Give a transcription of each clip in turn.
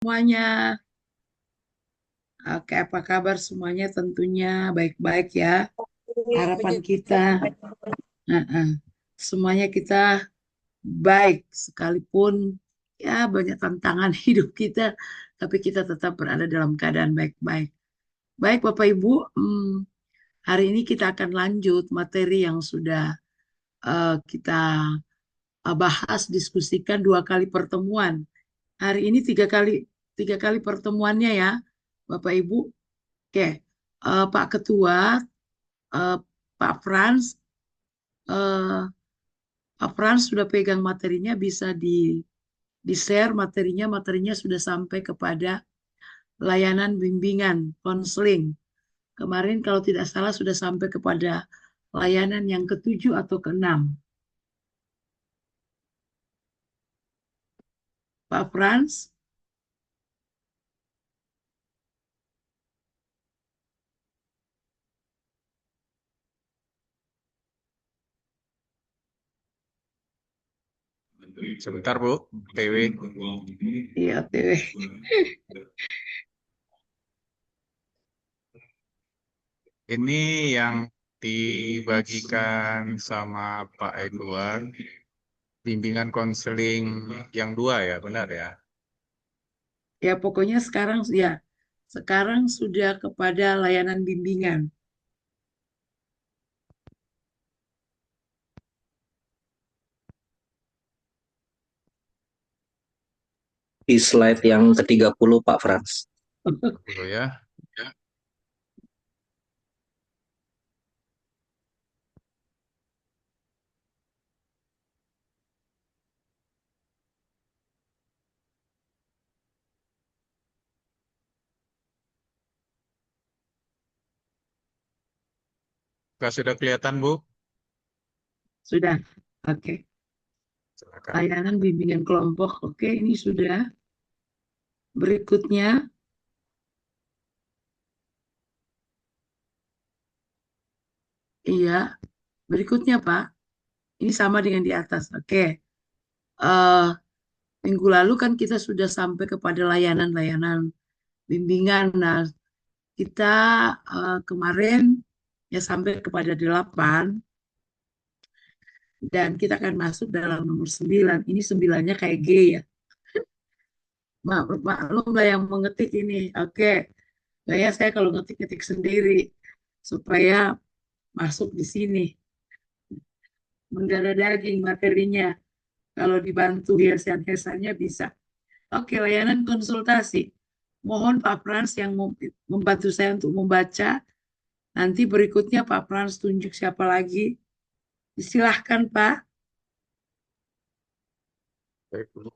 semuanya? Oke, apa kabar semuanya? Tentunya baik-baik ya. Harapan Puji kita, Tuhan. semuanya kita baik sekalipun ya banyak tantangan hidup kita, tapi kita tetap berada dalam keadaan baik-baik. Baik, Bapak Ibu, hari ini kita akan lanjut materi yang sudah kita bahas, diskusikan 2 kali pertemuan. Hari ini tiga kali pertemuannya ya, Bapak Ibu. Oke, Pak Ketua, eh, Pak Frans, eh, Pak Frans sudah pegang materinya, bisa di share materinya. Materinya sudah sampai kepada layanan bimbingan konseling. Kemarin kalau tidak salah sudah sampai kepada layanan yang ketujuh atau keenam. Pak Frans, Sebentar Bu, TW. iya TW. Ini yang dibagikan sama Pak Edward, bimbingan konseling yang 2 ya, benar ya? Ya pokoknya sekarang sudah kepada layanan bimbingan. Di slide yang ke-30 Pak Frans. Dulu ya. Sudah kelihatan Bu? Sudah, oke. Silakan. Layanan bimbingan kelompok, oke, ini sudah. Berikutnya, iya, berikutnya Pak, ini sama dengan di atas, oke. eh Minggu lalu kan kita sudah sampai kepada layanan-layanan bimbingan. Nah, kita kemarin ya sampai kepada 8 dan kita akan masuk dalam nomor 9. Ini 9-nya kayak G ya. Maklum lah yang mengetik ini. Oke, kayak saya kalau ngetik-ngetik sendiri supaya masuk di sini. Mendarah daging materinya. Kalau dibantu hiasan-hiasannya bisa. Oke, layanan konsultasi. Mohon Pak Frans yang membantu saya untuk membaca. Nanti berikutnya Pak Frans tunjuk siapa lagi. Silahkan Pak. Baik, Bu.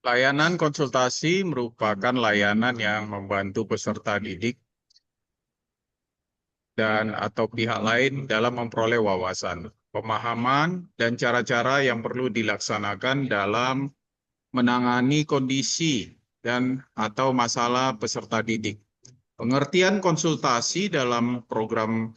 Layanan konsultasi merupakan layanan yang membantu peserta didik dan atau pihak lain dalam memperoleh wawasan, pemahaman, dan cara-cara yang perlu dilaksanakan dalam menangani kondisi dan atau masalah peserta didik. Pengertian konsultasi dalam program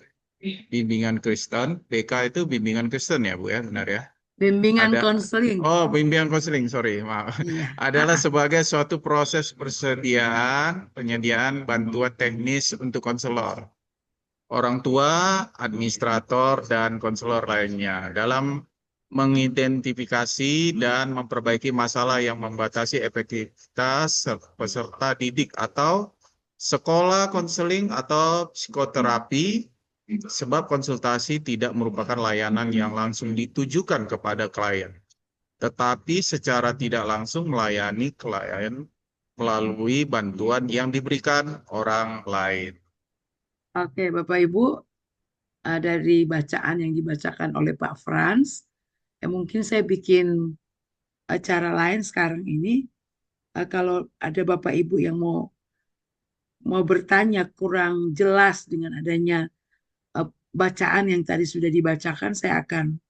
bimbingan Kristen, BK itu bimbingan Kristen ya Bu ya, benar ya? Bimbingan Ada, konseling. oh bimbingan konseling, sorry, maaf. Iya. Adalah sebagai suatu proses penyediaan bantuan teknis untuk konselor, orang tua, administrator, dan konselor lainnya dalam mengidentifikasi dan memperbaiki masalah yang membatasi efektivitas peserta didik atau sekolah konseling atau psikoterapi, sebab konsultasi tidak merupakan layanan yang langsung ditujukan kepada klien, tetapi secara tidak langsung melayani klien melalui bantuan yang diberikan orang lain. Oke, Bapak Ibu, dari bacaan yang dibacakan oleh Pak Frans, ya mungkin saya bikin cara lain sekarang ini. Kalau ada Bapak Ibu yang mau mau bertanya kurang jelas dengan adanya bacaan yang tadi sudah dibacakan, saya akan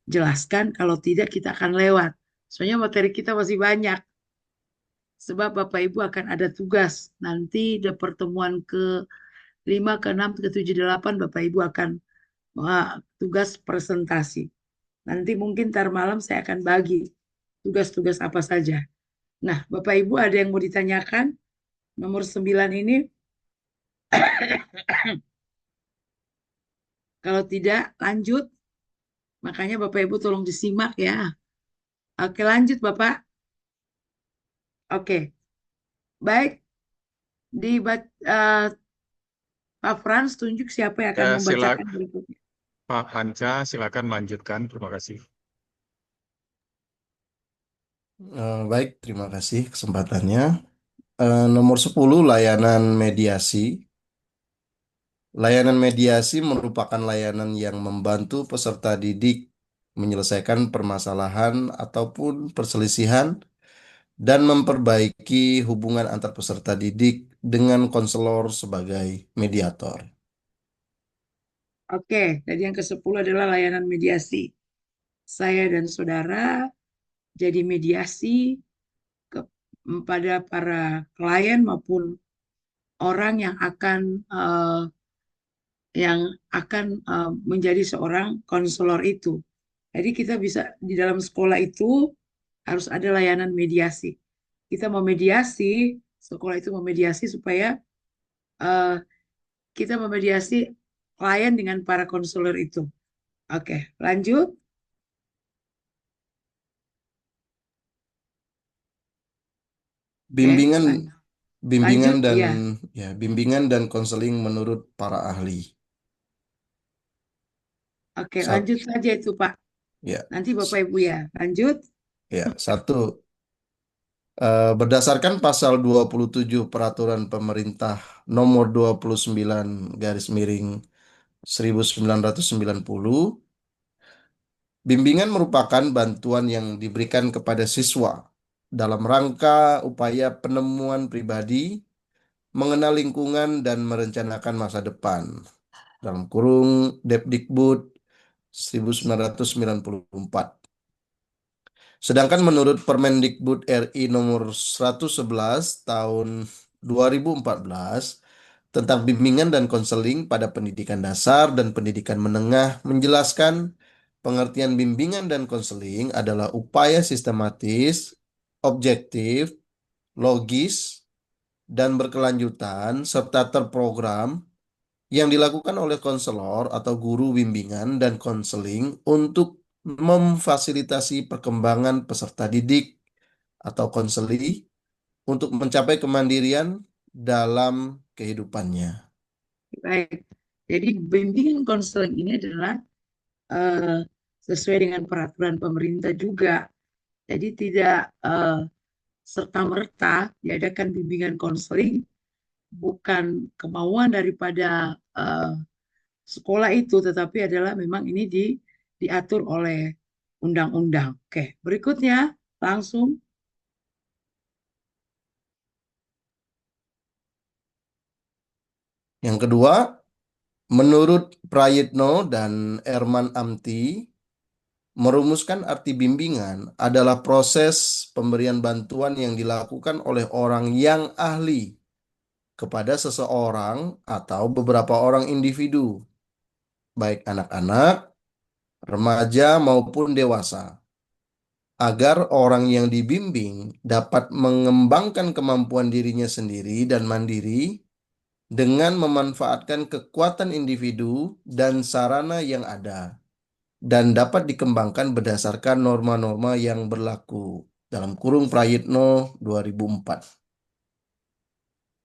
jelaskan. Kalau tidak, kita akan lewat. Soalnya materi kita masih banyak. Sebab Bapak Ibu akan ada tugas. Nanti di pertemuan ke-5, ke-6, ke-7, 8, Bapak Ibu akan tugas presentasi. Nanti mungkin ntar malam saya akan bagi tugas-tugas apa saja. Nah, Bapak Ibu ada yang mau ditanyakan? Nomor 9 ini, kalau tidak lanjut, makanya Bapak Ibu tolong disimak ya. Oke, lanjut Bapak. Oke, baik. Pak Frans, tunjuk siapa yang akan Ya, membacakan berikutnya. Pak Panca, silakan lanjutkan. Terima kasih. Baik, terima kasih kesempatannya. Nomor 10, layanan mediasi. Layanan mediasi merupakan layanan yang membantu peserta didik menyelesaikan permasalahan ataupun perselisihan dan memperbaiki hubungan antar peserta didik dengan konselor sebagai mediator. Oke, jadi yang ke-10 adalah layanan mediasi. Saya dan saudara jadi mediasi kepada para klien maupun orang yang akan menjadi seorang konselor itu. Jadi kita bisa di dalam sekolah itu harus ada layanan mediasi. Kita mau mediasi, sekolah itu memediasi supaya eh, kita memediasi klien dengan para konselor itu. Oke, lanjut. Oke, Bimbingan bimbingan lanjut. dan Ya, bimbingan dan konseling menurut para ahli. oke, Sat, lanjut saja itu Pak. ya, Nanti Bapak Ibu ya, lanjut. satu. Berdasarkan pasal 27 Peraturan Pemerintah Nomor 29 garis miring 1990, bimbingan merupakan bantuan yang diberikan kepada siswa dalam rangka upaya penemuan pribadi, mengenal lingkungan dan merencanakan masa depan. Dalam kurung Depdikbud 1994. Sedangkan menurut Permendikbud RI nomor 111 tahun 2014 tentang bimbingan dan konseling pada pendidikan dasar dan pendidikan menengah menjelaskan pengertian bimbingan dan konseling adalah upaya sistematis, objektif, logis, dan berkelanjutan serta terprogram yang dilakukan oleh konselor atau guru bimbingan dan konseling untuk memfasilitasi perkembangan peserta didik atau konseli untuk mencapai kemandirian dalam kehidupannya. Baik. Jadi bimbingan konseling ini adalah eh, sesuai dengan peraturan pemerintah juga. Jadi tidak serta-merta diadakan bimbingan konseling, bukan kemauan daripada sekolah itu, tetapi adalah memang ini diatur oleh undang-undang. Oke, berikutnya langsung. Yang kedua, menurut Prayitno dan Erman Amti, merumuskan arti bimbingan adalah proses pemberian bantuan yang dilakukan oleh orang yang ahli kepada seseorang atau beberapa orang individu, baik anak-anak, remaja maupun dewasa, agar orang yang dibimbing dapat mengembangkan kemampuan dirinya sendiri dan mandiri dengan memanfaatkan kekuatan individu dan sarana yang ada dan dapat dikembangkan berdasarkan norma-norma yang berlaku. Dalam kurung Prayitno 2004.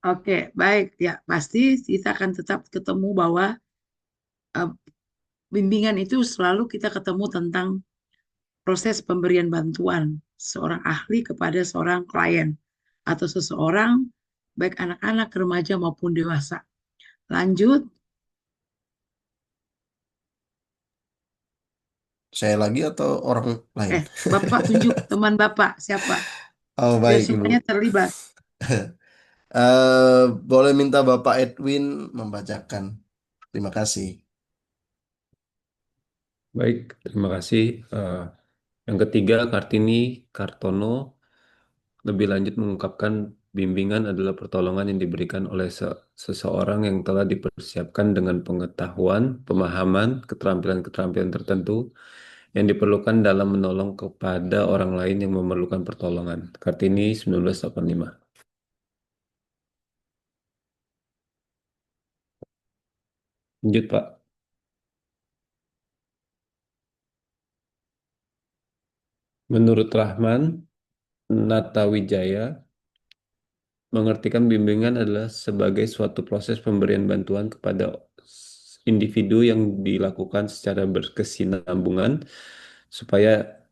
Oke, baik ya. Pasti kita akan tetap ketemu bahwa eh, bimbingan itu selalu kita ketemu tentang proses pemberian bantuan seorang ahli kepada seorang klien atau seseorang, baik anak-anak, remaja maupun dewasa. Lanjut. Saya lagi atau orang lain? Bapak tunjuk teman Bapak siapa, Oh, biar baik, Ibu. semuanya terlibat. Boleh minta Bapak Edwin membacakan. Terima kasih. Baik, terima kasih. Yang ketiga, Kartini Kartono lebih lanjut mengungkapkan bimbingan adalah pertolongan yang diberikan oleh seseorang yang telah dipersiapkan dengan pengetahuan, pemahaman, keterampilan-keterampilan tertentu yang diperlukan dalam menolong kepada orang lain yang memerlukan pertolongan. Kartini 1985. Lanjut, Pak. Menurut Rahman Natawijaya, mengartikan bimbingan adalah sebagai suatu proses pemberian bantuan kepada individu yang dilakukan secara berkesinambungan supaya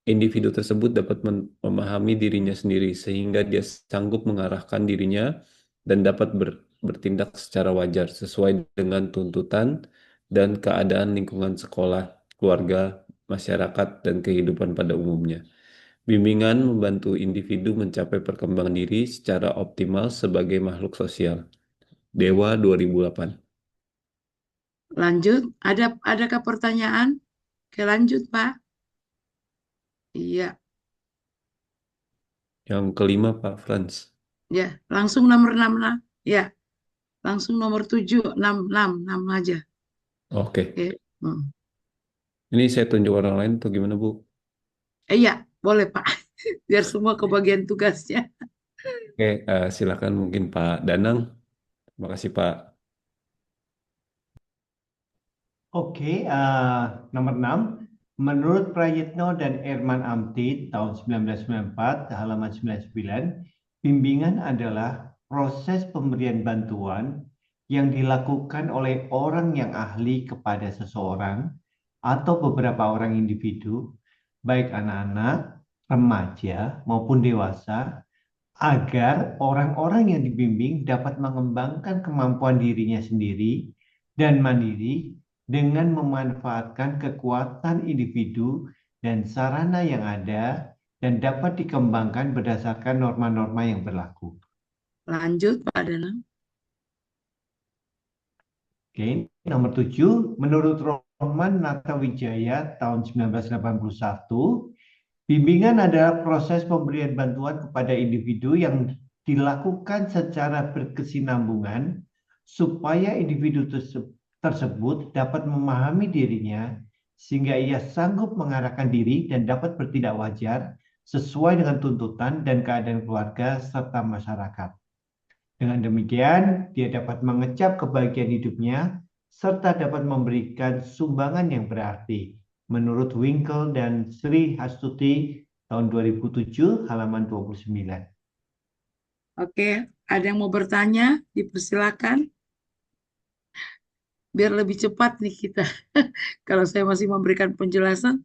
individu tersebut dapat memahami dirinya sendiri sehingga dia sanggup mengarahkan dirinya dan dapat bertindak secara wajar sesuai dengan tuntutan dan keadaan lingkungan sekolah, keluarga, masyarakat, dan kehidupan pada umumnya. Bimbingan membantu individu mencapai perkembangan diri secara optimal sebagai makhluk sosial. Dewa 2008. Lanjut, adakah pertanyaan? Oke, lanjut, Pak. Iya, Yang kelima, Pak Franz. ya, langsung nomor 6, ya, langsung nomor 7, 6, 6, 6 aja. Oke. Oke. Ini saya tunjuk orang lain atau gimana, Bu? Iya, boleh, Pak. Biar semua kebagian tugasnya. Oke, silakan mungkin Pak Danang. Terima kasih, Pak. Oke, nomor 6. Menurut Prayitno dan Erman Amti tahun 1994, halaman 99, bimbingan adalah proses pemberian bantuan yang dilakukan oleh orang yang ahli kepada seseorang atau beberapa orang individu, baik anak-anak, remaja, maupun dewasa, agar orang-orang yang dibimbing dapat mengembangkan kemampuan dirinya sendiri dan mandiri dengan memanfaatkan kekuatan individu dan sarana yang ada dan dapat dikembangkan berdasarkan norma-norma yang berlaku. Lanjut, Pak Danang. Oke, nomor 7, menurut Rohman Natawijaya tahun 1981, bimbingan adalah proses pemberian bantuan kepada individu yang dilakukan secara berkesinambungan supaya individu tersebut dapat memahami dirinya sehingga ia sanggup mengarahkan diri dan dapat bertindak wajar sesuai dengan tuntutan dan keadaan keluarga serta masyarakat. Dengan demikian, dia dapat mengecap kebahagiaan hidupnya serta dapat memberikan sumbangan yang berarti. Menurut Winkle dan Sri Hastuti tahun 2007 halaman 29. Oke, ada yang mau bertanya? Dipersilakan. Biar lebih cepat nih kita. Kalau saya masih memberikan penjelasan,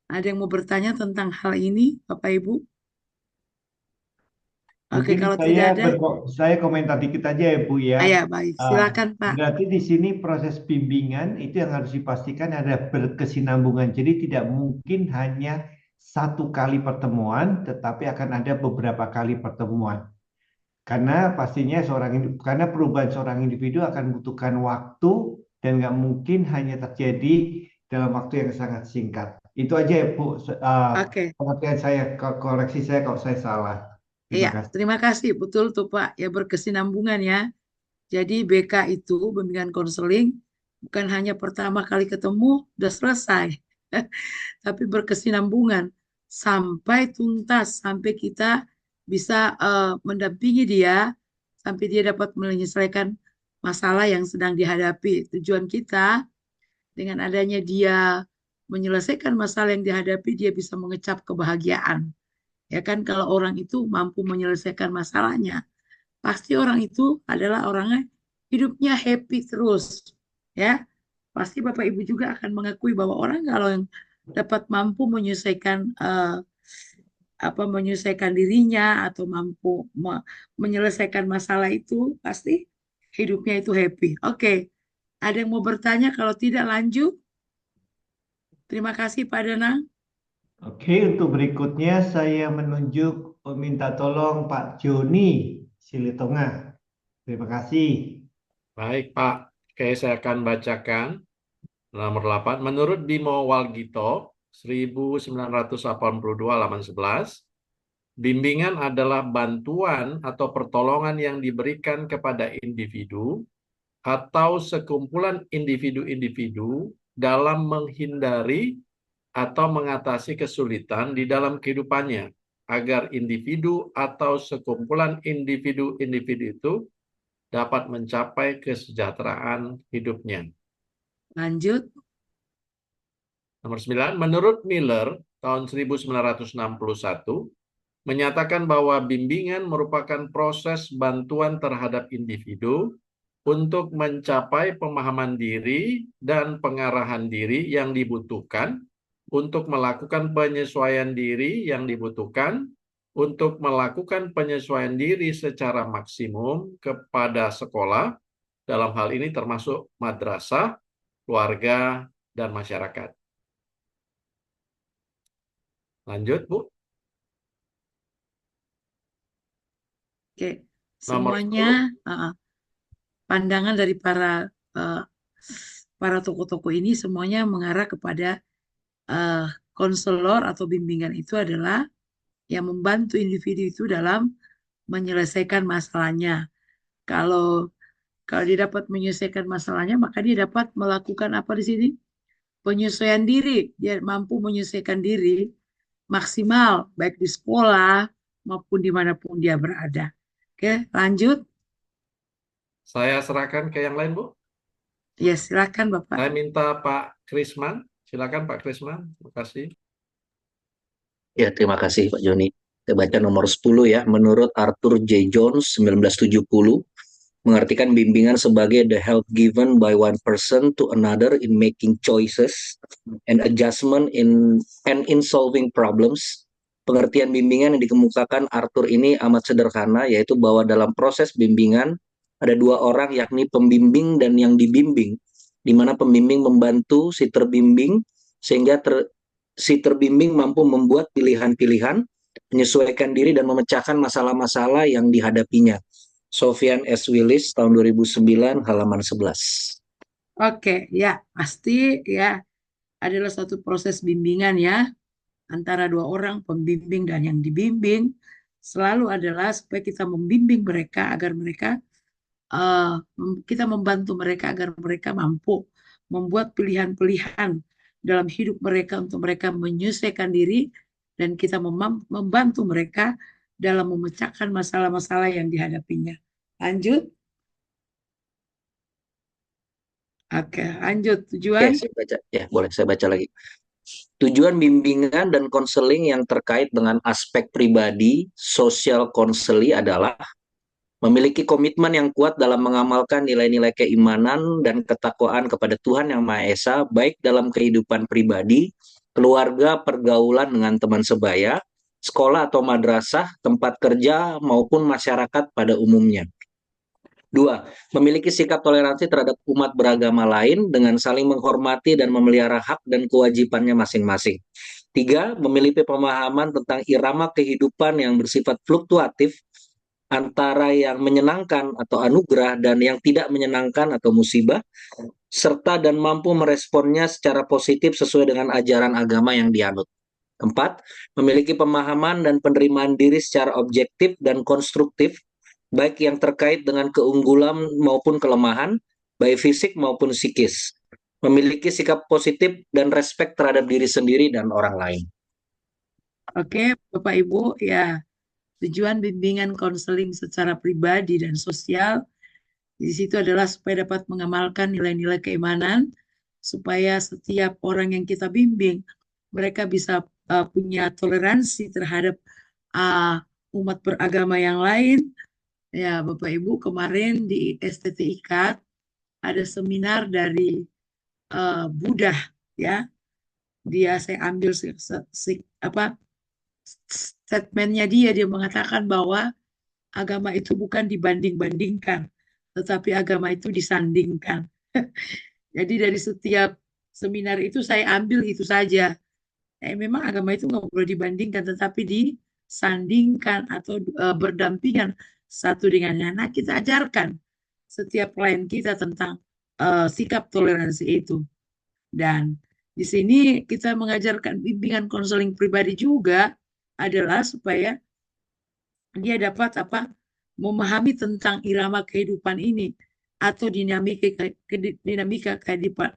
ada yang mau bertanya tentang hal ini, Bapak Ibu? Oke, Mungkin kalau tidak ada, saya komentar dikit aja ya Bu ya. ya baik. Silakan, Pak. Berarti di sini proses bimbingan itu yang harus dipastikan ada berkesinambungan. Jadi tidak mungkin hanya satu kali pertemuan, tetapi akan ada beberapa kali pertemuan. Karena pastinya karena perubahan seorang individu akan membutuhkan waktu dan nggak mungkin hanya terjadi dalam waktu yang sangat singkat. Itu aja ya Bu. Oke. Pengertian saya, koreksi saya kalau saya salah. Terima Iya, kasih. terima kasih. Betul tuh Pak. Ya berkesinambungan ya. Jadi BK itu bimbingan konseling bukan hanya pertama kali ketemu udah selesai, tapi berkesinambungan sampai tuntas, sampai kita bisa mendampingi dia, sampai dia dapat menyelesaikan masalah yang sedang dihadapi. Tujuan kita dengan adanya dia menyelesaikan masalah yang dihadapi, dia bisa mengecap kebahagiaan. Ya kan, kalau orang itu mampu menyelesaikan masalahnya, pasti orang itu adalah orangnya hidupnya happy terus. Ya, pasti Bapak Ibu juga akan mengakui bahwa orang kalau yang dapat mampu menyelesaikan menyelesaikan dirinya atau mampu menyelesaikan masalah itu, pasti hidupnya itu happy. Oke, ada yang mau bertanya? Kalau tidak lanjut. Terima kasih Pak Danang. Oke, untuk berikutnya saya minta tolong Pak Joni Silitonga. Terima kasih. Baik, Pak. Oke, saya akan bacakan nomor 8. Menurut Bimo Walgito, 1982 halaman 11, bimbingan adalah bantuan atau pertolongan yang diberikan kepada individu atau sekumpulan individu-individu dalam menghindari atau mengatasi kesulitan di dalam kehidupannya, agar individu atau sekumpulan individu-individu itu dapat mencapai kesejahteraan hidupnya. Lanjut. Nomor 9, menurut Miller tahun 1961 menyatakan bahwa bimbingan merupakan proses bantuan terhadap individu untuk mencapai pemahaman diri dan pengarahan diri yang dibutuhkan, untuk melakukan penyesuaian diri yang dibutuhkan, untuk melakukan penyesuaian diri secara maksimum kepada sekolah, dalam hal ini termasuk madrasah, keluarga, dan masyarakat. Lanjut, Bu. Oke, Nomor semuanya pandangan dari para tokoh-tokoh ini semuanya mengarah kepada konselor atau bimbingan itu adalah yang membantu individu itu dalam menyelesaikan masalahnya. Kalau dia dapat menyelesaikan masalahnya, maka dia dapat melakukan apa di sini? Penyesuaian diri. Dia mampu menyesuaikan diri maksimal, baik di sekolah maupun dimanapun dia berada. Oke, lanjut. Saya serahkan ke yang lain, Bu. Ya, silakan Bapak. Saya minta Pak Krisman. Silakan Pak Krisman. Terima kasih. Ya, terima kasih Pak Joni. Saya baca nomor 10 ya. Menurut Arthur J. Jones 1970, mengartikan bimbingan sebagai the help given by one person to another in making choices and adjustment in solving problems. Pengertian bimbingan yang dikemukakan Arthur ini amat sederhana, yaitu bahwa dalam proses bimbingan ada dua orang, yakni pembimbing dan yang dibimbing, di mana pembimbing membantu si terbimbing sehingga si terbimbing mampu membuat pilihan-pilihan, menyesuaikan diri dan memecahkan masalah-masalah yang dihadapinya. Sofyan S. Willis tahun 2009 halaman 11. Oke, ya pasti ya adalah suatu proses bimbingan ya antara dua orang, pembimbing dan yang dibimbing. Selalu adalah supaya kita membimbing mereka agar mereka kita membantu mereka agar mereka mampu membuat pilihan-pilihan dalam hidup mereka untuk mereka menyelesaikan diri, dan kita membantu mereka dalam memecahkan masalah-masalah yang dihadapinya. Lanjut. Oke, lanjut. Tujuan. Ya, saya baca. Ya, boleh saya baca lagi. Tujuan bimbingan dan konseling yang terkait dengan aspek pribadi, social counseling adalah memiliki komitmen yang kuat dalam mengamalkan nilai-nilai keimanan dan ketakwaan kepada Tuhan Yang Maha Esa, baik dalam kehidupan pribadi, keluarga, pergaulan dengan teman sebaya, sekolah atau madrasah, tempat kerja, maupun masyarakat pada umumnya. 2. Memiliki sikap toleransi terhadap umat beragama lain dengan saling menghormati dan memelihara hak dan kewajibannya masing-masing. 3. Memiliki pemahaman tentang irama kehidupan yang bersifat fluktuatif antara yang menyenangkan atau anugerah dan yang tidak menyenangkan atau musibah, serta dan mampu meresponnya secara positif sesuai dengan ajaran agama yang dianut. 4. Memiliki pemahaman dan penerimaan diri secara objektif dan konstruktif, baik yang terkait dengan keunggulan maupun kelemahan, baik fisik maupun psikis. Memiliki sikap positif dan respek terhadap diri sendiri dan orang lain. Oke, Bapak Ibu, ya tujuan bimbingan konseling secara pribadi dan sosial di situ adalah supaya dapat mengamalkan nilai-nilai keimanan, supaya setiap orang yang kita bimbing mereka bisa punya toleransi terhadap umat beragama yang lain. Ya, Bapak Ibu, kemarin di STT IKAT ada seminar dari Buddha ya. Saya ambil statementnya dia mengatakan bahwa agama itu bukan dibanding-bandingkan, tetapi agama itu disandingkan. Jadi dari setiap seminar itu saya ambil itu saja. Memang agama itu nggak perlu dibandingkan, tetapi disandingkan atau berdampingan satu dengan yang lain. Nah, kita ajarkan setiap klien kita tentang sikap toleransi itu. Dan di sini kita mengajarkan bimbingan konseling pribadi juga adalah supaya dia dapat memahami tentang irama kehidupan ini atau dinamika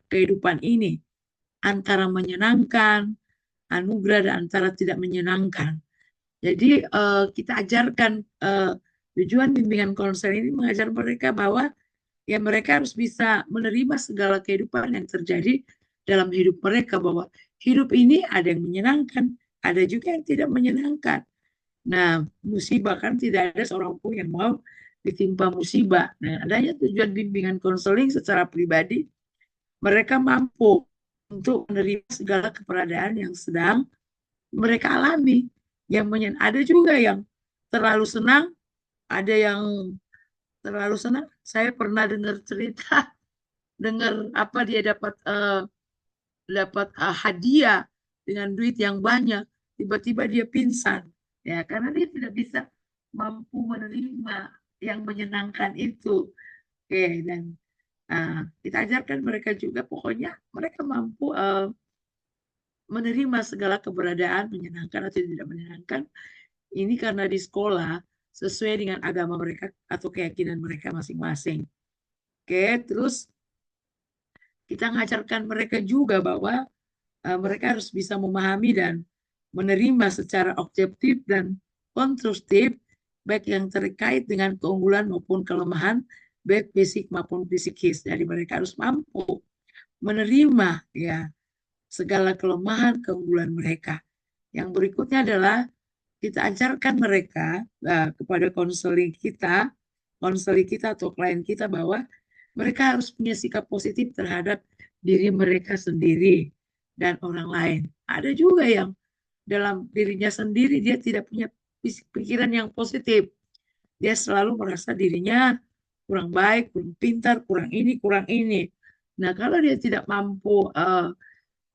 kehidupan ini antara menyenangkan, anugerah dan antara tidak menyenangkan. Jadi kita ajarkan tujuan bimbingan konseling ini mengajar mereka bahwa ya mereka harus bisa menerima segala kehidupan yang terjadi dalam hidup mereka, bahwa hidup ini ada yang menyenangkan, ada juga yang tidak menyenangkan. Nah, musibah kan tidak ada seorang pun yang mau ditimpa musibah. Nah, adanya tujuan bimbingan konseling secara pribadi, mereka mampu untuk menerima segala keberadaan yang sedang mereka alami. Ada juga yang terlalu senang, ada yang terlalu senang. Saya pernah dengar cerita, dengar apa dia dapat hadiah dengan duit yang banyak, tiba-tiba dia pingsan, ya karena dia tidak bisa mampu menerima yang menyenangkan itu. Oke, dan kita ajarkan mereka juga, pokoknya mereka mampu menerima segala keberadaan menyenangkan atau tidak menyenangkan. Ini karena di sekolah sesuai dengan agama mereka atau keyakinan mereka masing-masing. Oke, terus kita mengajarkan mereka juga bahwa mereka harus bisa memahami dan menerima secara objektif dan konstruktif baik yang terkait dengan keunggulan maupun kelemahan baik fisik maupun psikis. Jadi mereka harus mampu menerima ya segala kelemahan keunggulan mereka. Yang berikutnya adalah kita ajarkan mereka kepada konseling kita atau klien kita bahwa mereka harus punya sikap positif terhadap diri mereka sendiri dan orang lain. Ada juga yang dalam dirinya sendiri dia tidak punya pikiran yang positif. Dia selalu merasa dirinya kurang baik, kurang pintar, kurang ini, kurang ini. Nah, kalau dia tidak mampu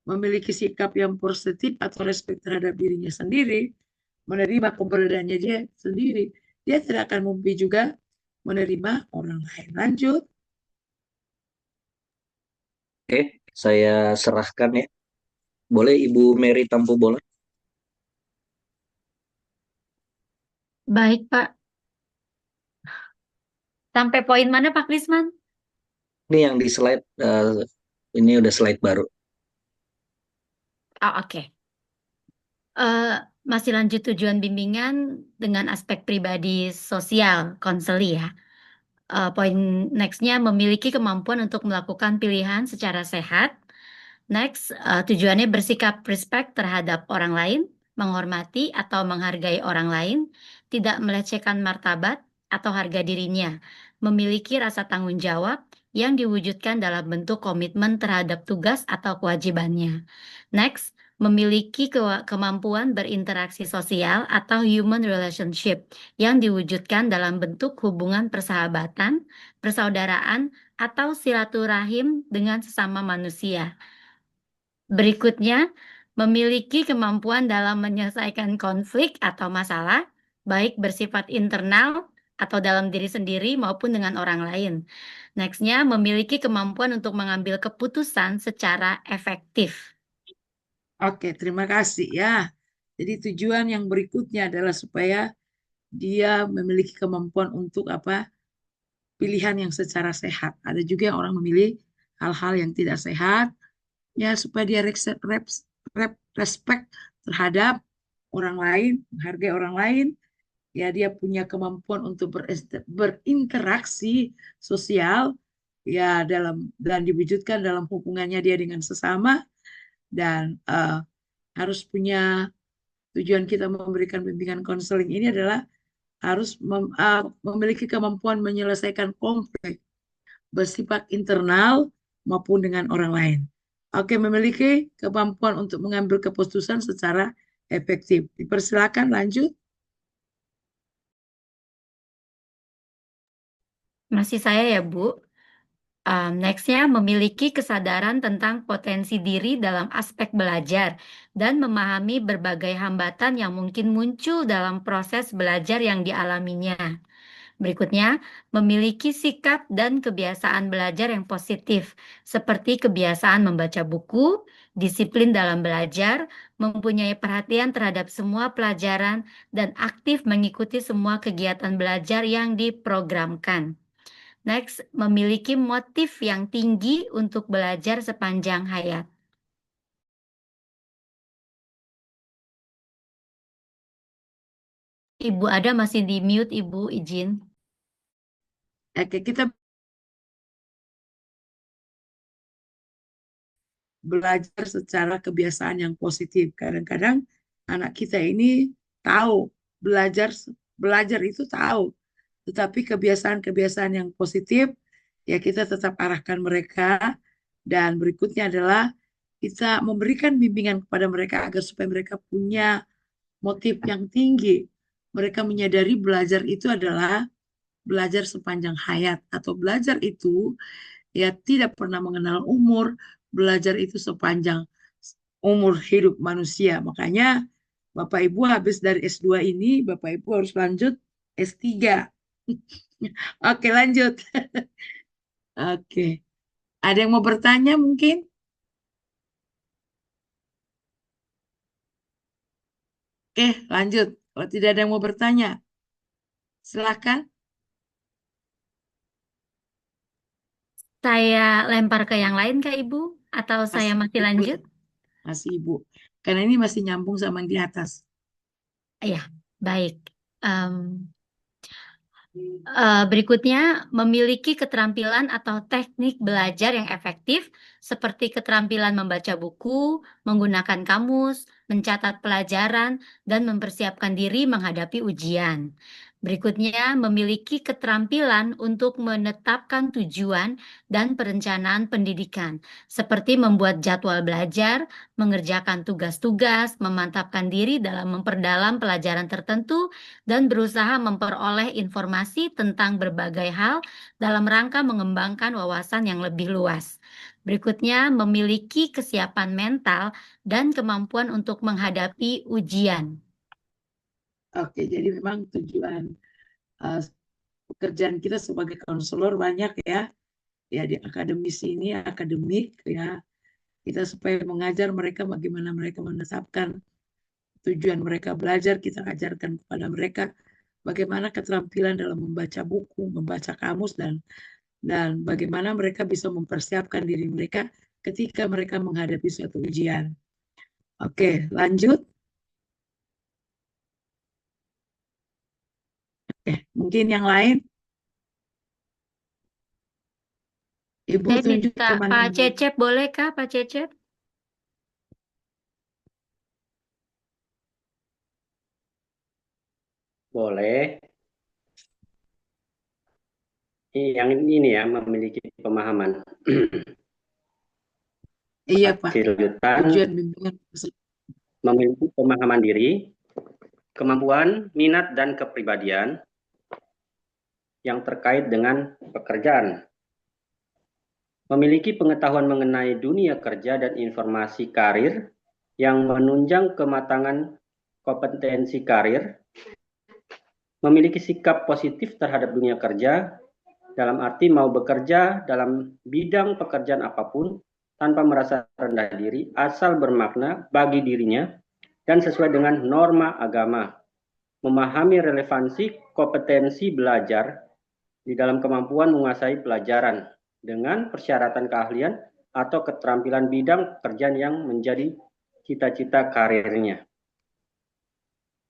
memiliki sikap yang positif atau respect terhadap dirinya sendiri, menerima keberadaannya dia sendiri, dia tidak akan mampu juga menerima orang lain. Lanjut. Oke, saya serahkan ya. Boleh Ibu Mary Tampu Bola? Baik, Pak. Sampai poin mana, Pak Krisman? Ini yang di slide, ini udah slide baru. Oh, oke. Masih lanjut tujuan bimbingan dengan aspek pribadi sosial, konseli ya. Poin nextnya memiliki kemampuan untuk melakukan pilihan secara sehat. Next, tujuannya bersikap respect terhadap orang lain, menghormati atau menghargai orang lain, tidak melecehkan martabat atau harga dirinya, memiliki rasa tanggung jawab yang diwujudkan dalam bentuk komitmen terhadap tugas atau kewajibannya. Next, memiliki kemampuan berinteraksi sosial atau human relationship yang diwujudkan dalam bentuk hubungan persahabatan, persaudaraan, atau silaturahim dengan sesama manusia. Berikutnya, memiliki kemampuan dalam menyelesaikan konflik atau masalah, baik bersifat internal atau dalam diri sendiri maupun dengan orang lain. Nextnya, memiliki kemampuan untuk mengambil keputusan secara efektif. Oke, terima kasih ya. Jadi tujuan yang berikutnya adalah supaya dia memiliki kemampuan untuk pilihan yang secara sehat. Ada juga yang orang memilih hal-hal yang tidak sehat, ya supaya dia respect terhadap orang lain, menghargai orang lain, ya dia punya kemampuan untuk berinteraksi sosial, ya dan diwujudkan dalam hubungannya dia dengan sesama, dan harus punya tujuan kita memberikan bimbingan konseling ini adalah harus memiliki kemampuan menyelesaikan konflik bersifat internal maupun dengan orang lain. Oke, memiliki kemampuan untuk mengambil keputusan secara efektif. Dipersilakan lanjut. Masih saya ya, Bu. Nextnya memiliki kesadaran tentang potensi diri dalam aspek belajar dan memahami berbagai hambatan yang mungkin muncul dalam proses belajar yang dialaminya. Berikutnya, memiliki sikap dan kebiasaan belajar yang positif, seperti kebiasaan membaca buku, disiplin dalam belajar, mempunyai perhatian terhadap semua pelajaran, dan aktif mengikuti semua kegiatan belajar yang diprogramkan. Next, memiliki motif yang tinggi untuk belajar sepanjang hayat. Ibu Ada masih di mute, Ibu, izin. Oke, kita belajar secara kebiasaan yang positif. Kadang-kadang anak kita ini tahu belajar belajar itu tahu, tetapi kebiasaan-kebiasaan yang positif ya kita tetap arahkan mereka. Dan berikutnya adalah kita memberikan bimbingan kepada mereka agar supaya mereka punya motif yang tinggi. Mereka menyadari belajar itu adalah belajar sepanjang hayat, atau belajar itu ya tidak pernah mengenal umur. Belajar itu sepanjang umur hidup manusia. Makanya Bapak Ibu habis dari S2 ini, Bapak Ibu harus lanjut S3. Oke, lanjut. Oke. Ada yang mau bertanya mungkin? Oke, lanjut. Kalau tidak ada yang mau bertanya, silakan. Saya lempar ke yang lain, Kak Ibu? Atau saya masih Ibu. lanjut? Masih Ibu. Karena ini masih nyambung sama yang di atas. Ya, baik. Berikutnya, memiliki keterampilan atau teknik belajar yang efektif, seperti keterampilan membaca buku, menggunakan kamus, mencatat pelajaran, dan mempersiapkan diri menghadapi ujian. Berikutnya, memiliki keterampilan untuk menetapkan tujuan dan perencanaan pendidikan, seperti membuat jadwal belajar, mengerjakan tugas-tugas, memantapkan diri dalam memperdalam pelajaran tertentu, dan berusaha memperoleh informasi tentang berbagai hal dalam rangka mengembangkan wawasan yang lebih luas. Berikutnya, memiliki kesiapan mental dan kemampuan untuk menghadapi ujian. Oke, jadi memang tujuan pekerjaan kita sebagai konselor banyak ya. Ya di akademis ini, akademik ya. Kita supaya mengajar mereka bagaimana mereka menetapkan tujuan mereka belajar, kita ajarkan kepada mereka bagaimana keterampilan dalam membaca buku, membaca kamus, dan bagaimana mereka bisa mempersiapkan diri mereka ketika mereka menghadapi suatu ujian. Oke, lanjut. Oke, mungkin yang lain. Ibu Saya tunjuk minta kemana? Pak Cecep, boleh Kak Pak Cecep? Boleh. Yang ini ya, memiliki pemahaman. Iya Pak, Lanjutan, tujuan bimbingan. memiliki pemahaman diri, kemampuan, minat, dan kepribadian yang terkait dengan pekerjaan. Memiliki pengetahuan mengenai dunia kerja dan informasi karir yang menunjang kematangan kompetensi karir. Memiliki sikap positif terhadap dunia kerja, dalam arti mau bekerja dalam bidang pekerjaan apapun tanpa merasa rendah diri, asal bermakna bagi dirinya dan sesuai dengan norma agama. Memahami relevansi kompetensi belajar di dalam kemampuan menguasai pelajaran dengan persyaratan keahlian atau keterampilan bidang pekerjaan yang menjadi cita-cita karirnya.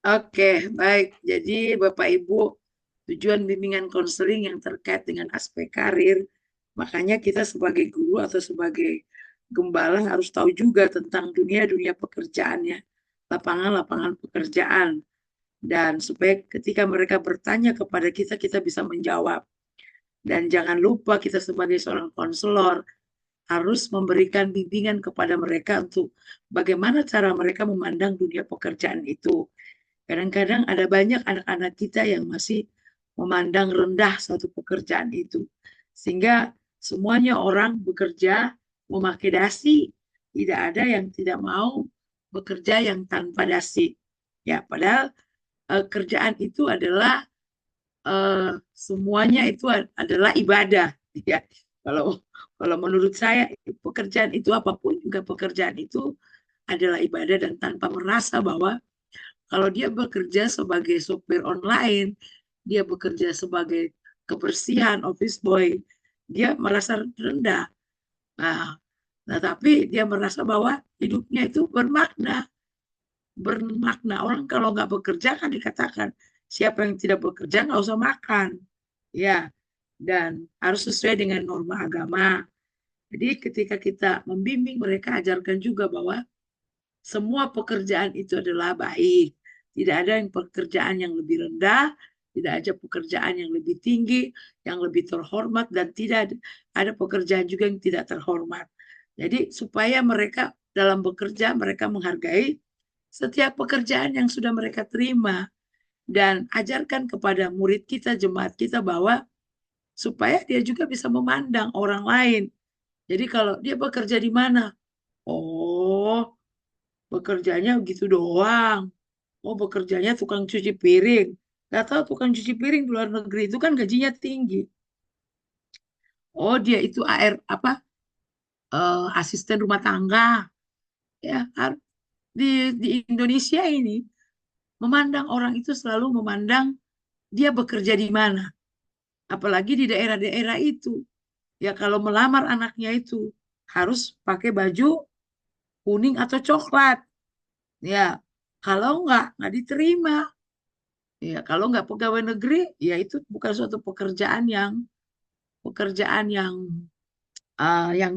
Oke, baik. Jadi Bapak Ibu, tujuan bimbingan konseling yang terkait dengan aspek karir, makanya kita sebagai guru atau sebagai gembala harus tahu juga tentang dunia pekerjaannya, lapangan-lapangan pekerjaan. Dan supaya ketika mereka bertanya kepada kita, kita bisa menjawab. Dan jangan lupa kita sebagai seorang konselor harus memberikan bimbingan kepada mereka untuk bagaimana cara mereka memandang dunia pekerjaan itu. Kadang-kadang ada banyak anak-anak kita yang masih memandang rendah suatu pekerjaan itu. Sehingga semuanya orang bekerja memakai dasi. Tidak ada yang tidak mau bekerja yang tanpa dasi. Ya, padahal kerjaan itu adalah semuanya itu adalah ibadah. Ya, kalau menurut saya pekerjaan itu apapun juga pekerjaan itu adalah ibadah, dan tanpa merasa bahwa kalau dia bekerja sebagai sopir online, dia bekerja sebagai kebersihan, office boy, dia merasa rendah. Nah, tapi dia merasa bahwa hidupnya itu bermakna. Orang kalau nggak bekerja kan dikatakan siapa yang tidak bekerja nggak usah makan. Ya, dan harus sesuai dengan norma agama. Jadi ketika kita membimbing mereka, ajarkan juga bahwa semua pekerjaan itu adalah baik. Tidak ada yang pekerjaan yang lebih rendah, tidak ada pekerjaan yang lebih tinggi, yang lebih terhormat, dan tidak ada pekerjaan juga yang tidak terhormat. Jadi supaya mereka dalam bekerja, mereka menghargai setiap pekerjaan yang sudah mereka terima. Dan ajarkan kepada murid kita, jemaat kita, bahwa supaya dia juga bisa memandang orang lain. Jadi kalau dia bekerja di mana? Oh, bekerjanya gitu doang. Oh, bekerjanya tukang cuci piring. Gak tahu tukang cuci piring di luar negeri itu kan gajinya tinggi. Oh, dia itu AR apa? Asisten rumah tangga. Ya, di Indonesia ini memandang orang itu selalu memandang dia bekerja di mana. Apalagi di daerah-daerah itu. Ya kalau melamar anaknya itu harus pakai baju kuning atau coklat. Ya, kalau nggak diterima. Ya, kalau nggak pegawai negeri, ya itu bukan suatu pekerjaan yang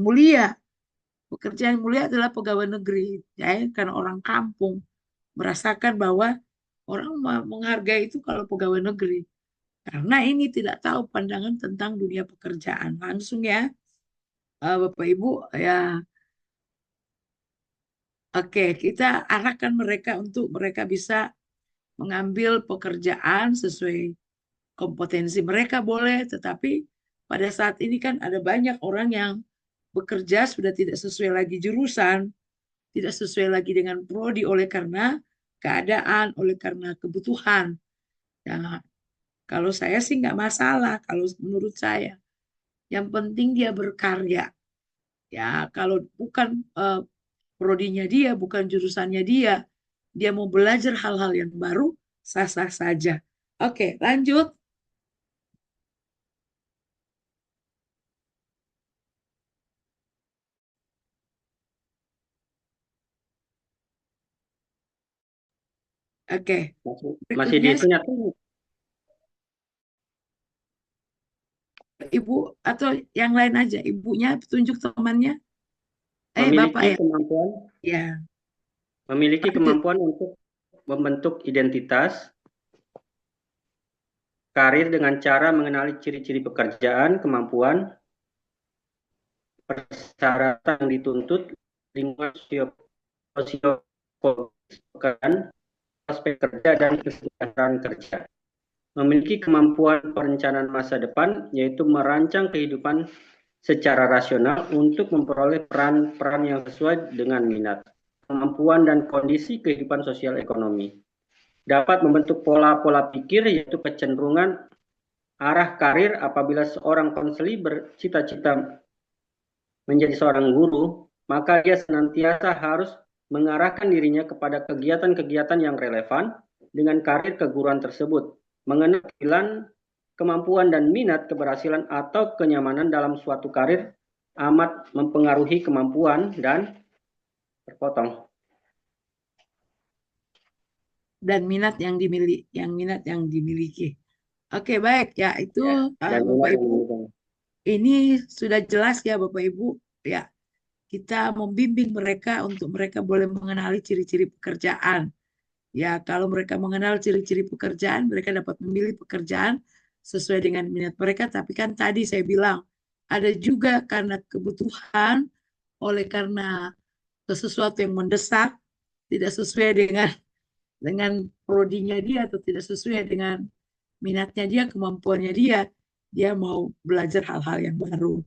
mulia. Pekerjaan mulia adalah pegawai negeri, ya, karena orang kampung merasakan bahwa orang menghargai itu kalau pegawai negeri. Karena ini tidak tahu pandangan tentang dunia pekerjaan. Langsung ya, Bapak Ibu, ya, oke, kita arahkan mereka untuk mereka bisa mengambil pekerjaan sesuai kompetensi mereka boleh, tetapi pada saat ini kan ada banyak orang yang bekerja sudah tidak sesuai lagi jurusan, tidak sesuai lagi dengan prodi oleh karena keadaan, oleh karena kebutuhan. Nah, kalau saya sih nggak masalah, kalau menurut saya. Yang penting dia berkarya. Ya, kalau bukan prodinya dia, bukan jurusannya dia mau belajar hal-hal yang baru, sah-sah saja. Oke, lanjut. Oke, Masih berikutnya dihitung atau Ibu atau yang lain aja, ibunya tunjuk temannya. Bapak memiliki ya. kemampuan Ya, memiliki lanjut. kemampuan untuk membentuk identitas karir dengan cara mengenali ciri-ciri pekerjaan, kemampuan, persyaratan yang dituntut, lingkungan sosiologis pekerjaan, aspek kerja, dan kesejahteraan kerja. Memiliki kemampuan perencanaan masa depan, yaitu merancang kehidupan secara rasional untuk memperoleh peran-peran yang sesuai dengan minat, kemampuan, dan kondisi kehidupan sosial ekonomi. Dapat membentuk pola-pola pikir, yaitu kecenderungan arah karir apabila seorang konseli bercita-cita menjadi seorang guru, maka dia senantiasa harus mengarahkan dirinya kepada kegiatan-kegiatan yang relevan dengan karir keguruan tersebut, mengenal kemampuan dan minat, keberhasilan atau kenyamanan dalam suatu karir amat mempengaruhi kemampuan dan terpotong. Dan minat yang dimiliki. Oke, baik ya, itu Dan Bapak minat yang Ibu. dimiliki. Ini sudah jelas ya Bapak Ibu, ya. Kita membimbing mereka untuk mereka boleh mengenali ciri-ciri pekerjaan. Ya, kalau mereka mengenal ciri-ciri pekerjaan, mereka dapat memilih pekerjaan sesuai dengan minat mereka. Tapi kan tadi saya bilang, ada juga karena kebutuhan, oleh karena sesuatu yang mendesak, tidak sesuai dengan prodinya dia atau tidak sesuai dengan minatnya dia, kemampuannya dia mau belajar hal-hal yang baru.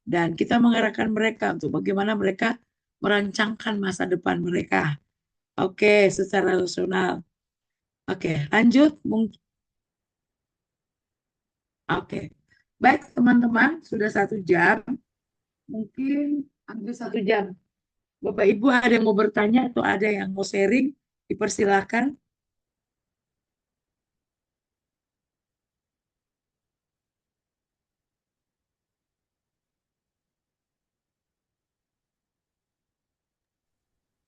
Dan kita mengarahkan mereka untuk bagaimana mereka merancangkan masa depan mereka. Oke, secara rasional. Oke, lanjut. Oke, baik teman-teman, sudah 1 jam. Mungkin hampir 1 jam. Bapak Ibu ada yang mau bertanya atau ada yang mau sharing? Dipersilakan.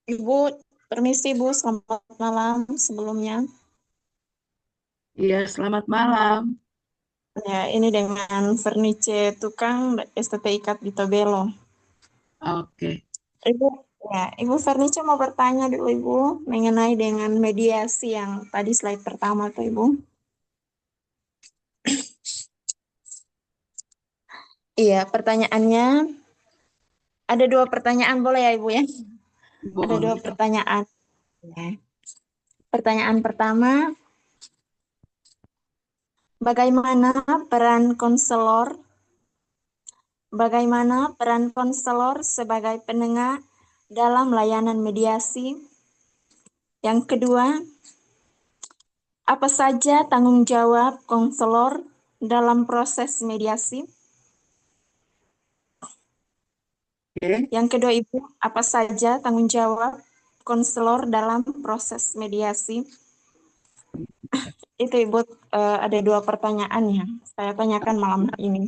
Ibu, permisi Bu, selamat malam sebelumnya. Iya, selamat malam. Ya, ini dengan Vernice Tukang STT Ikat di Tobelo. Oke. Ibu, Ibu Vernice mau bertanya dulu Ibu mengenai dengan mediasi yang tadi slide pertama tuh Ibu. Iya, pertanyaannya ada 2 pertanyaan boleh ya Ibu ya? Ada 2 Boleh. pertanyaan. Ya. Pertanyaan pertama, bagaimana peran konselor sebagai penengah dalam layanan mediasi? Yang kedua, apa saja tanggung jawab konselor dalam proses mediasi? Oke. Yang kedua Ibu, apa saja tanggung jawab konselor dalam proses mediasi? Itu Ibu, ada 2 pertanyaan yang saya tanyakan malam ini.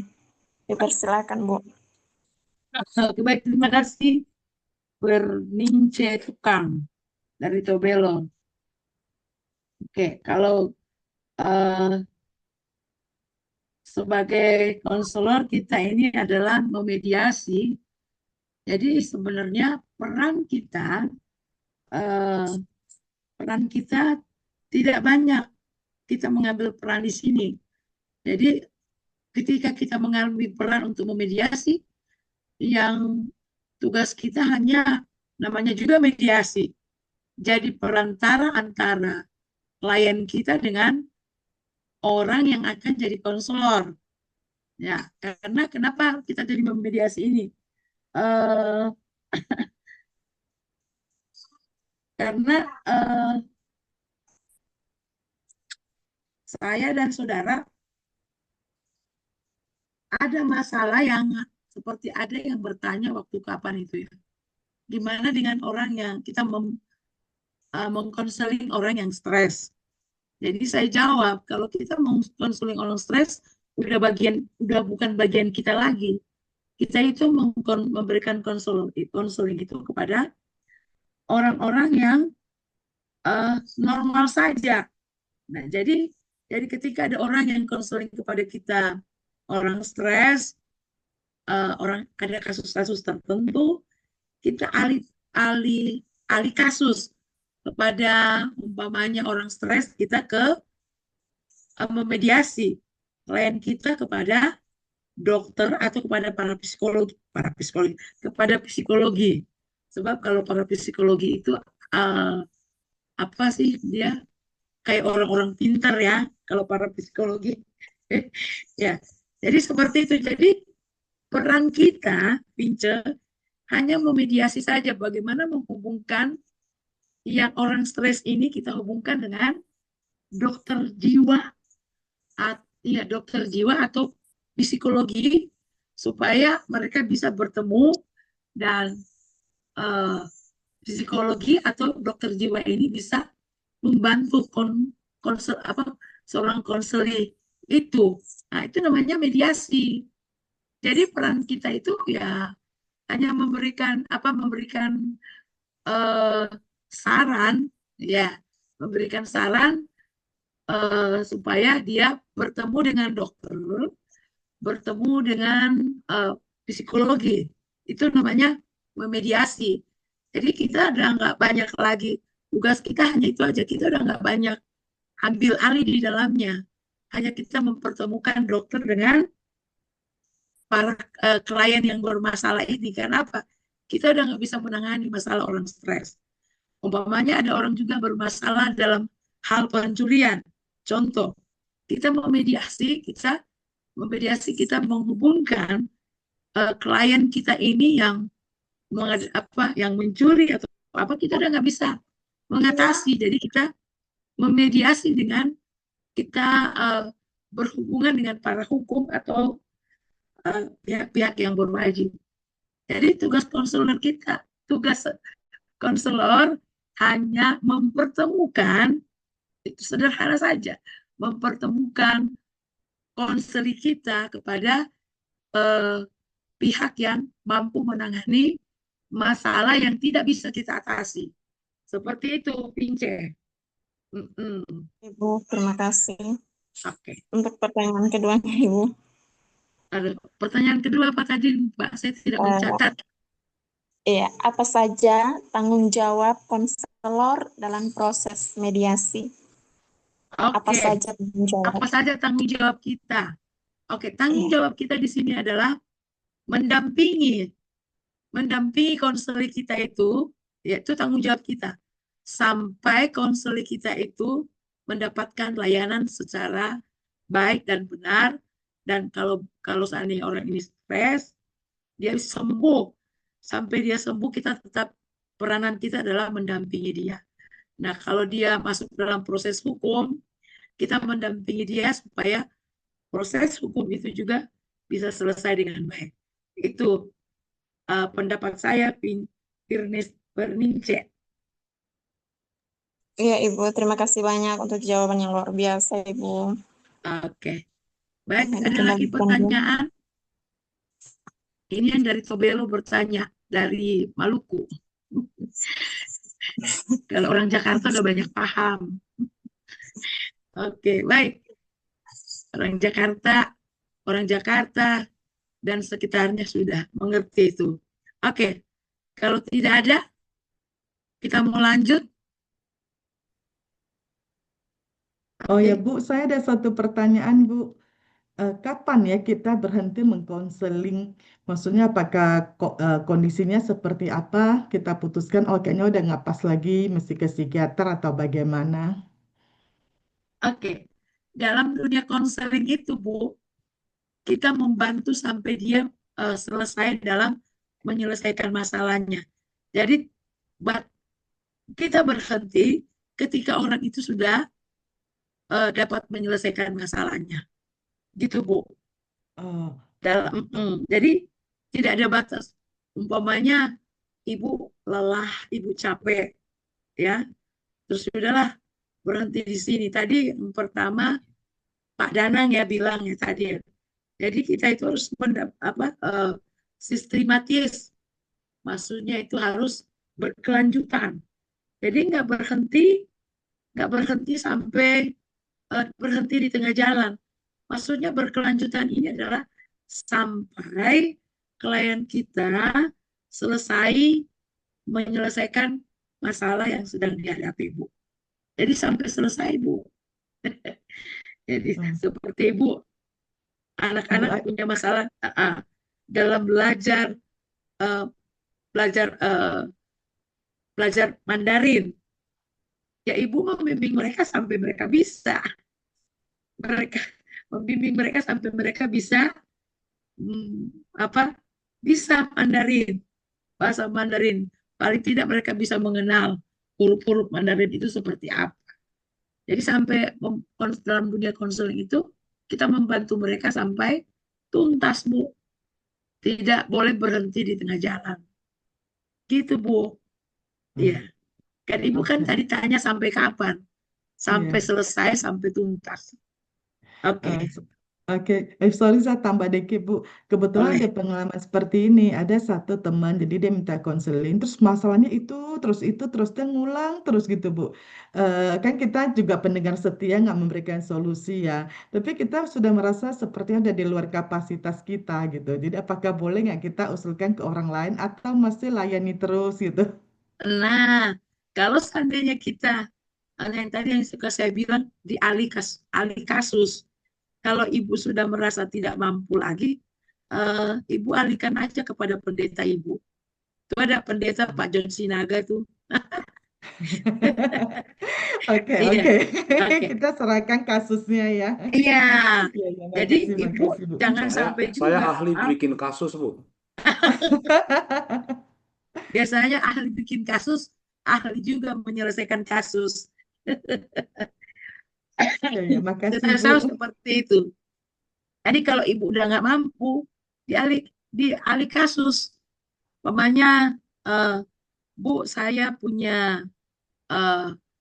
Dipersilakan Bu. Oke, baik, terima kasih. Vernice Tukang dari Tobelo. Oke, kalau sebagai konselor kita ini adalah memediasi. Jadi sebenarnya peran kita tidak banyak. Kita mengambil peran di sini. Jadi ketika kita mengambil peran untuk memediasi, yang tugas kita hanya namanya juga mediasi. Jadi perantara antara klien kita dengan orang yang akan jadi konselor. Ya, karena kenapa kita jadi memediasi ini? Uh, karena saya dan saudara ada masalah yang seperti ada yang bertanya waktu kapan itu ya. Gimana dengan orang yang kita mengkonseling orang yang stres? Jadi saya jawab, kalau kita mengkonseling orang stres, udah bukan bagian kita lagi. Kita itu memberikan konseling itu kepada orang-orang yang normal saja. Nah, jadi ketika ada orang yang konseling kepada kita, orang stres, orang ada kasus-kasus tertentu, kita alih kasus kepada umpamanya orang stres, kita ke memediasi klien kita kepada dokter atau kepada kepada psikologi. Sebab kalau para psikologi itu apa sih, dia kayak orang-orang pintar ya kalau para psikologi. Ya, jadi seperti itu. Jadi peran kita, Pince, hanya memediasi saja, bagaimana menghubungkan yang orang stres ini, kita hubungkan dengan dokter jiwa, dokter jiwa atau psikologi, supaya mereka bisa bertemu dan psikologi atau dokter jiwa ini bisa membantu seorang konseli itu. Nah, itu namanya mediasi. Jadi peran kita itu ya hanya memberikan saran, ya, memberikan saran supaya dia bertemu dengan dokter, bertemu dengan psikologi. Itu namanya memediasi. Jadi kita udah nggak banyak lagi, tugas kita hanya itu aja. Kita udah nggak banyak ambil alih di dalamnya. Hanya kita mempertemukan dokter dengan para klien yang bermasalah ini. Karena apa? Kita udah nggak bisa menangani masalah orang stres. Umpamanya ada orang juga bermasalah dalam hal pencurian. Contoh, kita memediasi, kita menghubungkan klien kita ini yang mencuri atau apa, kita udah nggak bisa mengatasi. Jadi kita memediasi dengan kita berhubungan dengan para hukum atau pihak-pihak yang berwajib. Jadi tugas konselor hanya mempertemukan, itu sederhana saja, mempertemukan konseli kita kepada pihak yang mampu menangani masalah yang tidak bisa kita atasi. Seperti itu, Pince. Mm-mm. Ibu, terima kasih. Oke. Untuk pertanyaan keduanya, Ibu. Ada pertanyaan kedua apa tadi, Mbak? Saya tidak Eh, mencatat. Iya, apa saja tanggung jawab konselor dalam proses mediasi? Apa Oke. saja tanggung jawab? Apa saja tanggung jawab kita? Oke, tanggung Iya. jawab kita di sini adalah mendampingi konselor kita itu, yaitu tanggung jawab kita sampai konselor kita itu mendapatkan layanan secara baik dan benar. Dan kalau seandainya orang ini stres, dia sembuh. Sampai dia sembuh, kita tetap peranan kita adalah mendampingi dia. Nah, kalau dia masuk dalam proses hukum, kita mendampingi dia supaya proses hukum itu juga bisa selesai dengan baik. Itu pendapat saya, Firnis Bernince. Iya, Ibu. Terima kasih banyak untuk jawaban yang luar biasa, Ibu. Oke. Baik, Nah, ada lagi dikembalikan, Bu. pertanyaan? Ini yang dari Tobelo bertanya, dari Maluku. Kalau orang Jakarta udah banyak paham. Oke, baik. Orang Jakarta dan sekitarnya sudah mengerti itu. Oke, kalau tidak ada, kita mau lanjut. Oh ya Oke. Bu, saya ada satu pertanyaan Bu. Kapan ya kita berhenti mengkonseling? Maksudnya apakah kondisinya seperti apa? Kita putuskan, oh kayaknya udah nggak pas lagi, mesti ke psikiater atau bagaimana? Oke. Dalam dunia konseling itu, Bu, kita membantu sampai dia selesai dalam menyelesaikan masalahnya. Jadi kita berhenti ketika orang itu sudah dapat menyelesaikan masalahnya. Gitu, Bu. Oh, Jadi tidak ada batas. Umpamanya ibu lelah, ibu capek, ya. Terus sudahlah berhenti di sini. Tadi yang pertama Pak Danang ya bilang ya tadi ya. Jadi kita itu harus sistematis. Maksudnya itu harus berkelanjutan. Jadi nggak berhenti sampai berhenti di tengah jalan. Maksudnya berkelanjutan ini adalah sampai klien kita selesai menyelesaikan masalah yang sedang dihadapi, Bu. Jadi sampai selesai, Bu. Jadi seperti Bu, anak-anak punya masalah dalam belajar Mandarin. Ya Ibu membimbing mereka sampai mereka bisa. Membimbing mereka sampai mereka bisa bisa Mandarin, bahasa Mandarin. Paling tidak mereka bisa mengenal huruf-huruf Mandarin itu seperti apa. Jadi sampai dalam dunia konseling itu kita membantu mereka sampai tuntas, Bu. Tidak boleh berhenti di tengah jalan. Gitu, Bu. Iya. Kan Ibu kan tadi tanya sampai kapan? Sampai selesai, sampai tuntas. Oke. Oke, sorry saya tambah dikit Bu. Kebetulan ada pengalaman seperti ini. Ada satu teman, jadi dia minta konseling, terus masalahnya itu terus dia ngulang terus gitu Bu. Kan kita juga pendengar setia nggak memberikan solusi ya. Tapi kita sudah merasa sepertinya ada di luar kapasitas kita gitu. Jadi apakah boleh nggak kita usulkan ke orang lain atau masih layani terus gitu? Nah, kalau seandainya kita, yang tadi yang suka saya bilang, alih kasus. Kalau Ibu sudah merasa tidak mampu lagi, Ibu alihkan aja kepada pendeta Ibu. Itu ada pendeta Pak John Sinaga tuh. Oke. Kita serahkan kasusnya ya. Iya. Jadi Makasih, Ibu Bu. jangan sampai juga. Saya ahli bikin kasus, Bu. Biasanya ahli bikin kasus, ahli juga menyelesaikan kasus. Makasih, Saya Bu. seperti itu. Jadi kalau Ibu udah nggak mampu, dialih kasus. Umpamanya, Bu, saya punya,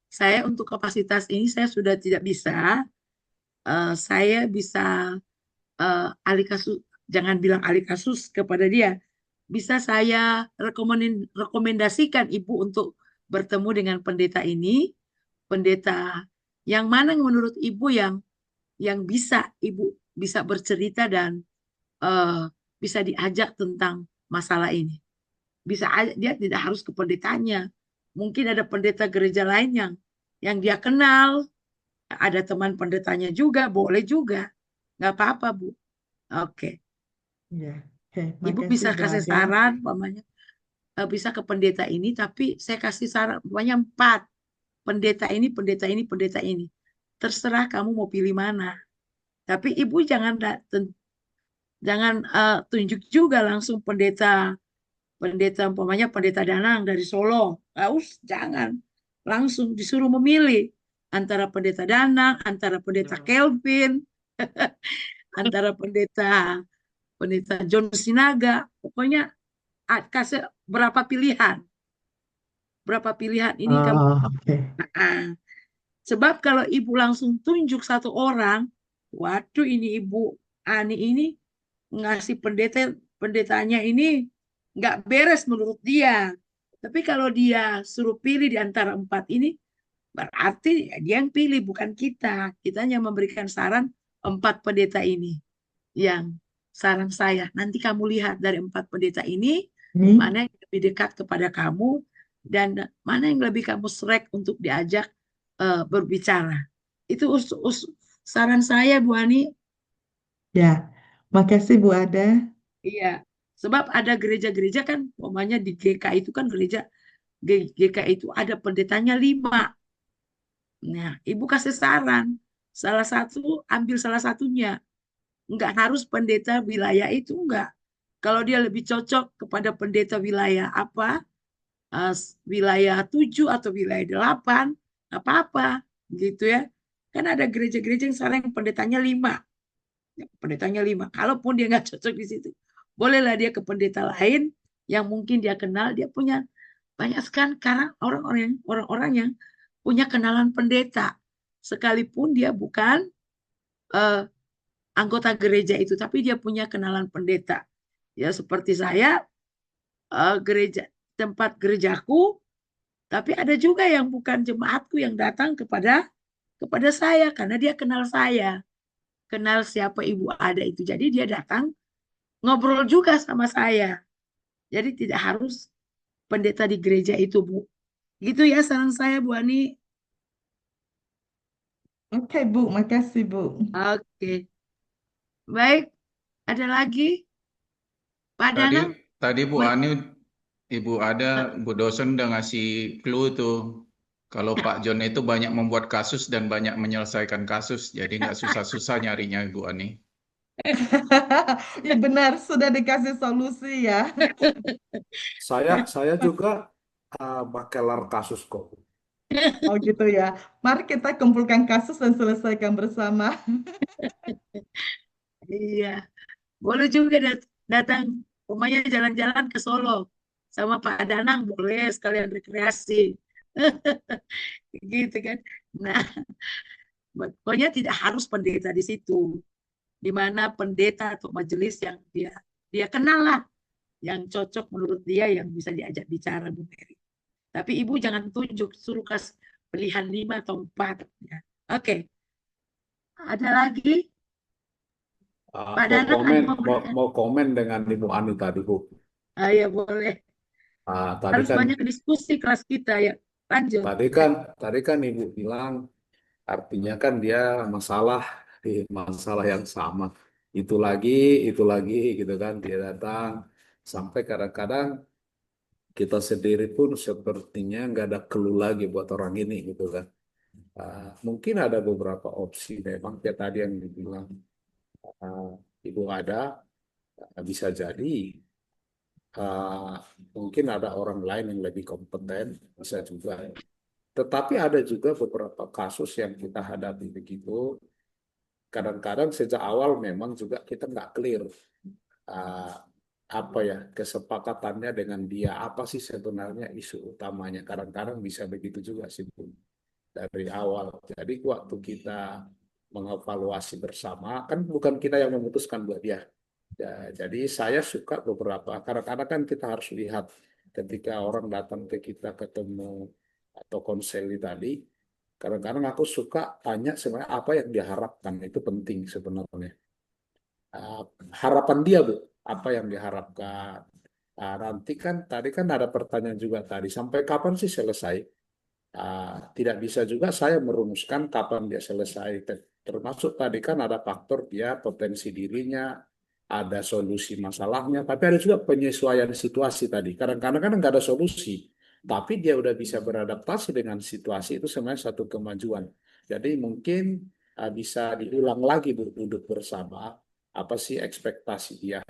saya untuk kapasitas ini saya sudah tidak bisa. Saya bisa alih kasus, jangan bilang alih kasus kepada dia. Bisa saya rekomendasikan Ibu untuk bertemu dengan pendeta ini pendeta yang mana menurut Ibu yang bisa Ibu bisa bercerita dan eh, bisa diajak tentang masalah ini. Bisa aja dia tidak harus ke pendetanya. Mungkin ada pendeta gereja lain yang dia kenal, ada teman pendetanya juga, boleh juga. Nggak apa-apa, Bu. Oke. Ya, oke, Ibu makasih bisa Bu kasih Ade. saran, umpamanya bisa ke pendeta ini, tapi saya kasih saran, umpamanya 4. Pendeta ini, pendeta ini, pendeta ini. Terserah kamu mau pilih mana. Tapi Ibu jangan tunjuk juga langsung pendeta umpamanya pendeta Danang dari Solo. Jangan. Langsung disuruh memilih antara pendeta Danang, antara pendeta Kelvin, antara pendeta John Sinaga. Pokoknya kasih berapa pilihan. Berapa pilihan ini kamu. Oke. Sebab kalau ibu langsung tunjuk satu orang, waduh ini Ibu Ani ini ngasih pendetanya ini nggak beres menurut dia. Tapi kalau dia suruh pilih di antara 4 ini, berarti dia yang pilih bukan kita. Kita hanya memberikan saran 4 pendeta ini. Yang saran saya, nanti kamu lihat dari 4 pendeta ini, mana yang lebih dekat kepada kamu dan mana yang lebih kamu srek untuk diajak berbicara. Itu saran saya, Bu Ani. Ya, makasih Bu Ada. Iya, sebab ada gereja-gereja kan, umpamanya di GK itu kan GK itu ada pendetanya 5. Nah, Ibu kasih saran, ambil salah satunya. Enggak harus pendeta wilayah itu, enggak. Kalau dia lebih cocok kepada pendeta wilayah apa, wilayah 7 atau wilayah 8, apa-apa, gitu ya. Kan ada gereja-gereja yang sekarang pendetanya 5. Pendetanya 5. Kalaupun dia nggak cocok di situ, bolehlah dia ke pendeta lain yang mungkin dia kenal, dia punya banyak sekarang orang-orang yang punya kenalan pendeta, sekalipun dia bukan eh, anggota gereja itu, tapi dia punya kenalan pendeta. Ya seperti saya, tempat gerejaku, tapi ada juga yang bukan jemaatku yang datang kepada saya karena dia kenal saya, kenal siapa Ibu Ada itu. Jadi dia datang ngobrol juga sama saya. Jadi tidak harus pendeta di gereja itu, Bu. Gitu ya saran saya, Bu Ani. Oke Bu, makasih Bu. Oke. Baik, ada lagi? Pak Tadi Danang? tadi Bu Boleh. Ani, Ibu ada, Bu dosen udah ngasih clue tuh. Kalau Pak John itu banyak membuat kasus dan banyak menyelesaikan kasus, jadi nggak susah-susah nyarinya Ibu Ani. Ya benar, sudah dikasih solusi ya. Saya juga bakelar kasus kok. Oh gitu ya. Mari kita kumpulkan kasus dan selesaikan bersama. Iya, boleh juga datang, umpamanya jalan-jalan ke Solo sama Pak Danang, boleh sekalian rekreasi. Gitu kan. Nah, pokoknya tidak harus pendeta di situ. Di mana pendeta atau majelis yang dia kenal lah, yang cocok menurut dia, yang bisa diajak bicara, Bu Mary. Tapi Ibu jangan tunjuk, suruh pilihan 5 atau 4. Ya. Oke, ada lagi? Pak Mau Danang ada komen, mau mau komen dengan Ibu Ani tadi, Bu. ya boleh. Tadi Harus kan, banyak diskusi kelas kita ya. Lanjut. tadi kan Ibu bilang, artinya kan dia di masalah yang sama. Itu lagi, gitu kan. Dia datang sampai kadang-kadang kita sendiri pun sepertinya nggak ada clue lagi buat orang ini, gitu kan. Mungkin ada beberapa opsi memang kayak tadi yang dibilang uh, Ibu ada, bisa jadi uh, mungkin ada orang lain yang lebih kompeten, bisa juga. Tetapi ada juga beberapa kasus yang kita hadapi begitu. Kadang-kadang sejak awal memang juga kita nggak clear uh, apa ya kesepakatannya dengan dia, apa sih sebenarnya isu utamanya. Kadang-kadang bisa begitu juga sih Bu, dari awal. Jadi waktu kita mengevaluasi bersama, kan bukan kita yang memutuskan buat dia. Ya, jadi saya suka beberapa, kadang-kadang kan kita harus lihat ketika orang datang ke kita ketemu atau konseli tadi, Kadang-kadang aku suka tanya sebenarnya apa yang diharapkan, itu penting sebenarnya. Uh, Harapan dia, Bu, apa yang diharapkan. Nanti kan tadi kan ada pertanyaan juga tadi, sampai kapan sih selesai? Tidak bisa juga saya merumuskan kapan dia selesai. Termasuk tadi kan ada faktor dia potensi dirinya, ada solusi masalahnya, tapi ada juga penyesuaian situasi tadi. Kadang-kadang kan nggak ada solusi, tapi dia udah bisa beradaptasi dengan situasi itu sebenarnya satu kemajuan. Jadi mungkin bisa diulang lagi, Bu, duduk bersama. Apa sih ekspektasi dia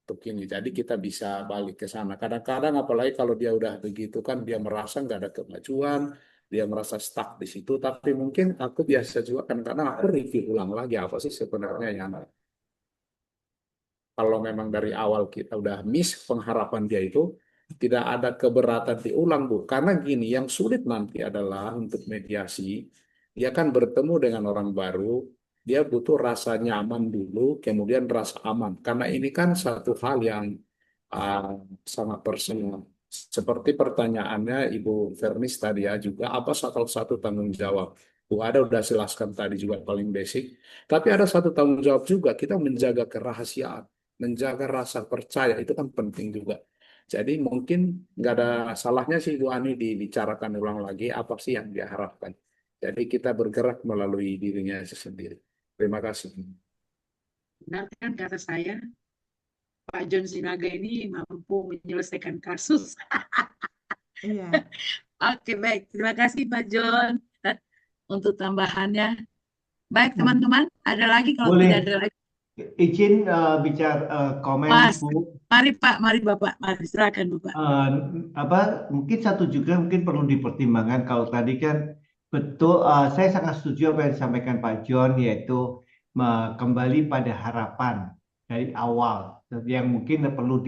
untuk ini? Jadi kita bisa balik ke sana. Kadang-kadang apalagi kalau dia udah begitu kan dia merasa nggak ada kemajuan, dia merasa stuck di situ. Tapi mungkin aku biasa juga kadang-kadang aku review ulang lagi apa sih sebenarnya yang kalau memang dari awal kita udah miss pengharapan dia itu, tidak ada keberatan diulang, Bu. Karena gini, yang sulit nanti adalah untuk mediasi, dia kan bertemu dengan orang baru, dia butuh rasa nyaman dulu, kemudian rasa aman. Karena ini kan satu hal yang uh, sangat personal. Seperti pertanyaannya Ibu Vernis tadi ya juga, apa salah satu tanggung jawab? Bu Ada udah jelaskan tadi juga paling basic. Tapi ada satu tanggung jawab juga, kita menjaga kerahasiaan, menjaga rasa percaya, itu kan penting juga. Jadi mungkin nggak ada salahnya sih Bu Ani dibicarakan ulang lagi apa sih yang dia harapkan. Jadi kita bergerak melalui dirinya sendiri. Terima kasih. Benar kan kata saya, Pak John Sinaga ini mampu menyelesaikan kasus. Iya. Oke, baik. Terima kasih Pak John untuk tambahannya. Baik, teman-teman, ada lagi kalau Boleh tidak ada lagi. izin bicara komen, Mas, Bu. mari Pak, mari Bapak, mari silakan Bapak. Apa mungkin satu juga mungkin perlu dipertimbangkan kalau tadi kan betul, saya sangat setuju apa yang disampaikan Pak John, yaitu kembali pada harapan dari awal yang mungkin perlu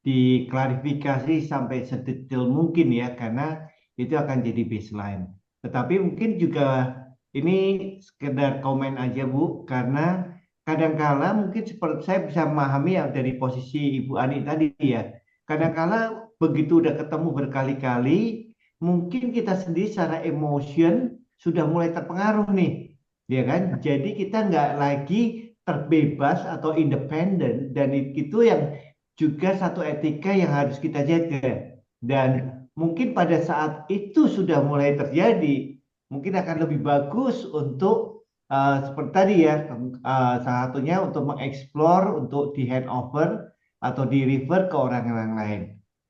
diklarifikasi sampai sedetail mungkin ya, karena itu akan jadi baseline. Tetapi mungkin juga ini sekedar komen aja, Bu, karena kadangkala mungkin seperti saya bisa memahami yang dari posisi Ibu Ani tadi ya. Kadangkala begitu udah ketemu berkali-kali, mungkin kita sendiri secara emotion sudah mulai terpengaruh nih, ya kan? Jadi kita nggak lagi terbebas atau independen, dan itu yang juga satu etika yang harus kita jaga. Dan mungkin pada saat itu sudah mulai terjadi, mungkin akan lebih bagus untuk seperti tadi ya, salah satunya untuk mengeksplor, untuk di handover atau di refer ke orang lain.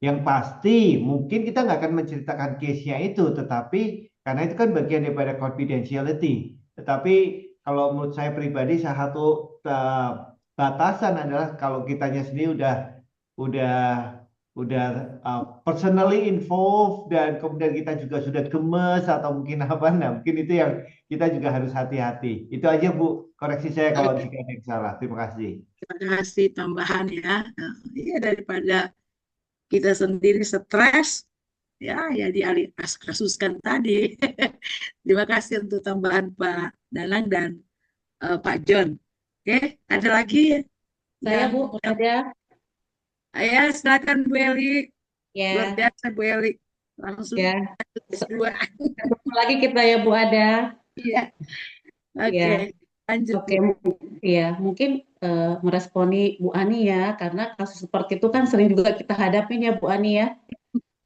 Yang pasti mungkin kita nggak akan menceritakan case-nya itu, tetapi karena itu kan bagian daripada confidentiality. Tetapi kalau menurut saya pribadi, salah satu batasan adalah kalau kitanya sendiri udah udah personally involved dan kemudian kita juga sudah gemes atau mungkin apa, nah mungkin itu yang kita juga harus hati-hati. Itu aja, Bu, koreksi saya kalau jika ada yang salah. Terima kasih. Terima kasih tambahan ya. Iya, daripada kita sendiri stres, ya dialih kasuskan tadi. Terima kasih untuk tambahan Pak Danang dan Pak John. Oke, ada lagi Saya, yang Bu, ada. ya, silakan Bu Eli. Luar Ya, biasa Bu Eli. Langsung ya. kedua. Ketemu lagi kita ya, Bu, ada. Iya. Oke, Ya, lanjut oke. Bu. Ya, mungkin meresponi Bu Ani ya, karena kasus seperti itu kan sering juga kita hadapin ya, Bu Ani ya.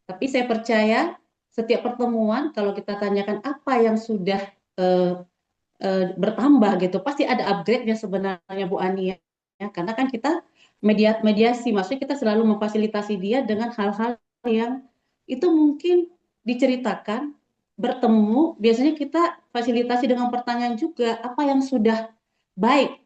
Tapi saya percaya setiap pertemuan kalau kita tanyakan apa yang sudah eh, bertambah gitu, pasti ada upgrade-nya sebenarnya Bu Ani ya. Karena kan kita mediasi, maksudnya kita selalu memfasilitasi dia dengan hal-hal yang itu mungkin diceritakan, bertemu, biasanya kita fasilitasi dengan pertanyaan juga, apa yang sudah baik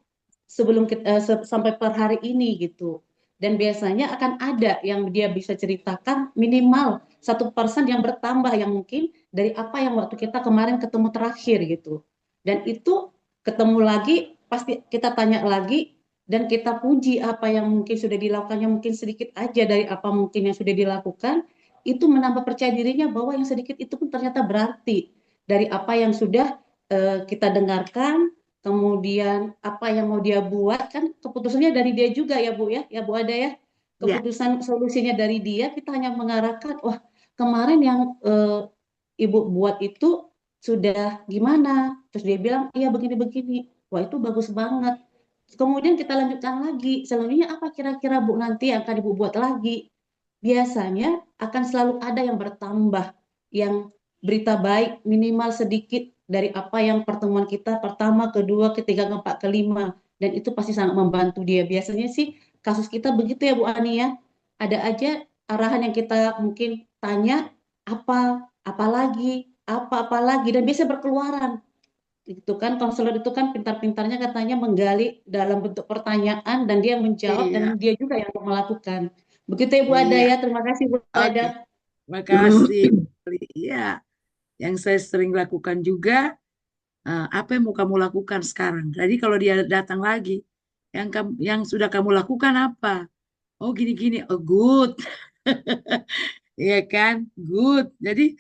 sebelum kita, sampai per hari ini gitu. Dan biasanya akan ada yang dia bisa ceritakan minimal 1% yang bertambah yang mungkin dari apa yang waktu kita kemarin ketemu terakhir gitu. Dan itu ketemu lagi, pasti kita tanya lagi, dan kita puji apa yang mungkin sudah dilakukannya, mungkin sedikit aja dari apa mungkin yang sudah dilakukan, itu menambah percaya dirinya bahwa yang sedikit itu pun ternyata berarti dari apa yang sudah kita dengarkan, kemudian apa yang mau dia buat, kan keputusannya dari dia juga ya Bu ya Bu Ada ya, keputusan solusinya dari dia, kita hanya mengarahkan, wah kemarin yang Ibu buat itu sudah gimana? Terus dia bilang, iya begini-begini. Wah, itu bagus banget. Kemudian kita lanjutkan lagi. Selanjutnya apa kira-kira Bu nanti yang akan Ibu buat lagi? Biasanya akan selalu ada yang bertambah, yang berita baik minimal sedikit dari apa yang pertemuan kita pertama, kedua, ketiga, keempat, kelima. Dan itu pasti sangat membantu dia. Biasanya sih kasus kita begitu ya Bu Ani ya. Ada aja arahan yang kita mungkin tanya, apa lagi, apa lagi, dan biasa berkeluaran. Itu kan konselor itu kan pintar-pintarnya katanya menggali dalam bentuk pertanyaan dan dia menjawab Iya, dan dia juga yang melakukan. Begitu ya Bu Ada iya. ya. Terima kasih Bu Oke, Ada. makasih. Iya, yang saya sering lakukan juga, apa yang mau kamu lakukan sekarang? Jadi kalau dia datang lagi, yang sudah kamu lakukan apa? Oh gini-gini, oh good. Iya kan? Good. Jadi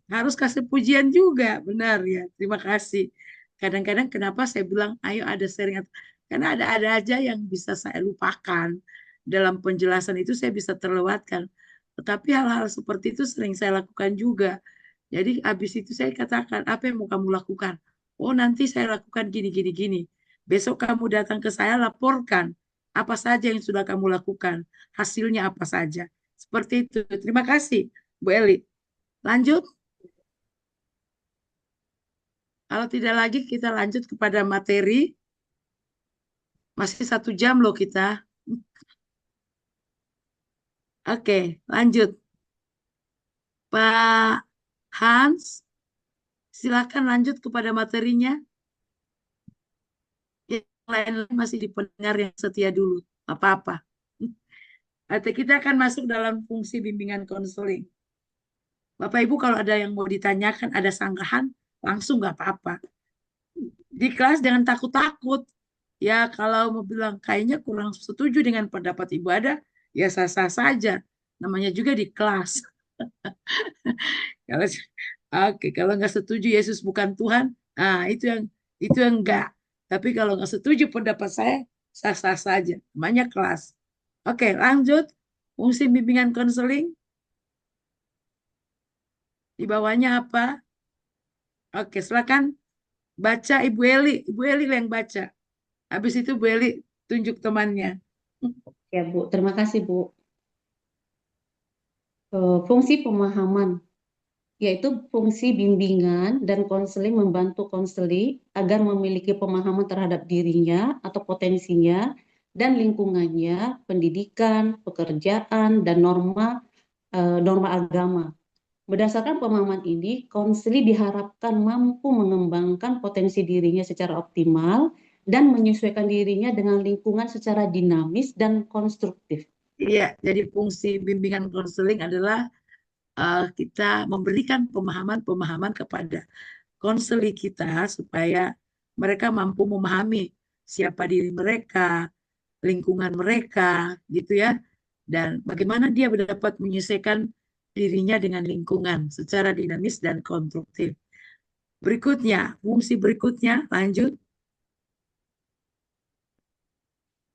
harus kasih pujian juga, benar ya. Terima kasih. Kadang-kadang kenapa saya bilang, ayo ada sharing. Karena ada aja yang bisa saya lupakan. Dalam penjelasan itu saya bisa terlewatkan. Tetapi hal-hal seperti itu sering saya lakukan juga. Jadi habis itu saya katakan, apa yang mau kamu lakukan? Oh nanti saya lakukan gini, gini, gini. Besok kamu datang ke saya, laporkan apa saja yang sudah kamu lakukan. Hasilnya apa saja. Seperti itu. Terima kasih, Bu Eli. Lanjut. Kalau tidak lagi, kita lanjut kepada materi. Masih 1 jam loh kita. Oke, lanjut. Pak Hans, silakan lanjut kepada materinya. Yang lain masih di pendengar yang setia dulu. Apa-apa. Nanti kita akan masuk dalam fungsi bimbingan konseling. Bapak Ibu kalau ada yang mau ditanyakan, ada sanggahan, langsung nggak apa-apa. Di kelas jangan takut-takut. Ya kalau mau bilang kayaknya kurang setuju dengan pendapat Ibu Ada, ya sah-sah saja. Namanya juga di kelas. Kalau oke, kalau nggak setuju Yesus bukan Tuhan, itu yang enggak. Tapi kalau nggak setuju pendapat saya, sah-sah saja. Namanya kelas. Oke, lanjut. Fungsi bimbingan konseling. Di bawahnya apa? Oke, silakan baca Ibu Eli. Ibu Eli yang baca. Habis itu Bu Eli tunjuk temannya. Ya Bu, terima kasih Bu. Fungsi pemahaman, yaitu fungsi bimbingan dan konseling membantu konseli agar memiliki pemahaman terhadap dirinya atau potensinya dan lingkungannya, pendidikan, pekerjaan, dan norma agama. Berdasarkan pemahaman ini, konseli diharapkan mampu mengembangkan potensi dirinya secara optimal dan menyesuaikan dirinya dengan lingkungan secara dinamis dan konstruktif. Iya, jadi fungsi bimbingan konseling adalah kita memberikan pemahaman-pemahaman kepada konseli kita supaya mereka mampu memahami siapa diri mereka, lingkungan mereka, gitu ya, dan bagaimana dia dapat menyesuaikan dirinya dengan lingkungan secara dinamis dan konstruktif. Berikutnya, fungsi berikutnya, lanjut.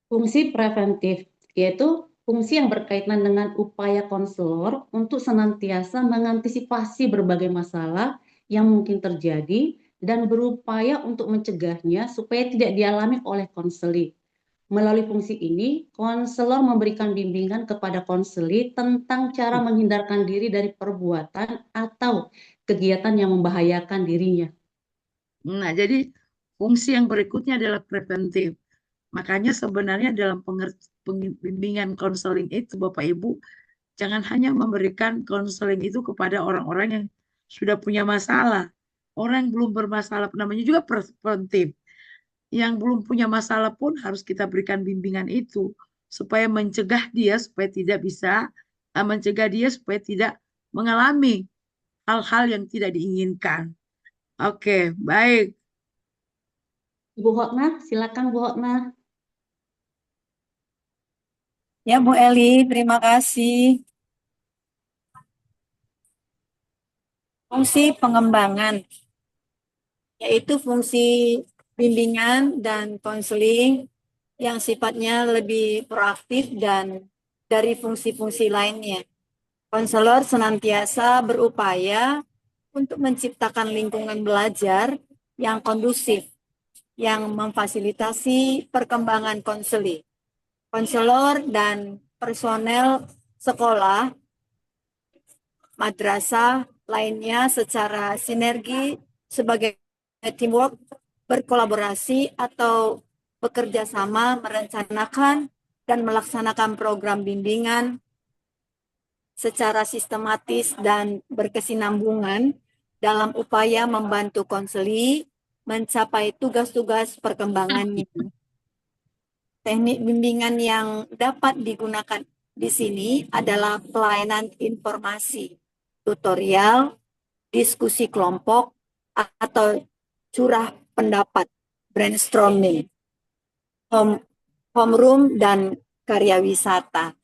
Fungsi preventif, yaitu fungsi yang berkaitan dengan upaya konselor untuk senantiasa mengantisipasi berbagai masalah yang mungkin terjadi dan berupaya untuk mencegahnya supaya tidak dialami oleh konseli. Melalui fungsi ini, konselor memberikan bimbingan kepada konseli tentang cara menghindarkan diri dari perbuatan atau kegiatan yang membahayakan dirinya. Nah, jadi fungsi yang berikutnya adalah preventif. Makanya sebenarnya dalam bimbingan konseling itu Bapak Ibu, jangan hanya memberikan konseling itu kepada orang-orang yang sudah punya masalah. Orang yang belum bermasalah, namanya juga preventif. Yang belum punya masalah pun harus kita berikan bimbingan itu supaya mencegah dia supaya tidak bisa mencegah dia supaya tidak mengalami hal-hal yang tidak diinginkan. Oke, baik. Ibu Hotna, silakan Bu Hotna. Ya Bu Eli, terima kasih. Fungsi pengembangan, yaitu fungsi bimbingan dan konseling yang sifatnya lebih proaktif dan dari fungsi-fungsi lainnya. Konselor senantiasa berupaya untuk menciptakan lingkungan belajar yang kondusif, yang memfasilitasi perkembangan konseli, konselor, dan personel sekolah, madrasah lainnya secara sinergi sebagai teamwork, berkolaborasi atau bekerja sama merencanakan dan melaksanakan program bimbingan secara sistematis dan berkesinambungan dalam upaya membantu konseli mencapai tugas-tugas perkembangannya. Teknik bimbingan yang dapat digunakan di sini adalah pelayanan informasi, tutorial, diskusi kelompok, atau curah pendapat, brainstorming, homeroom, dan karya wisata.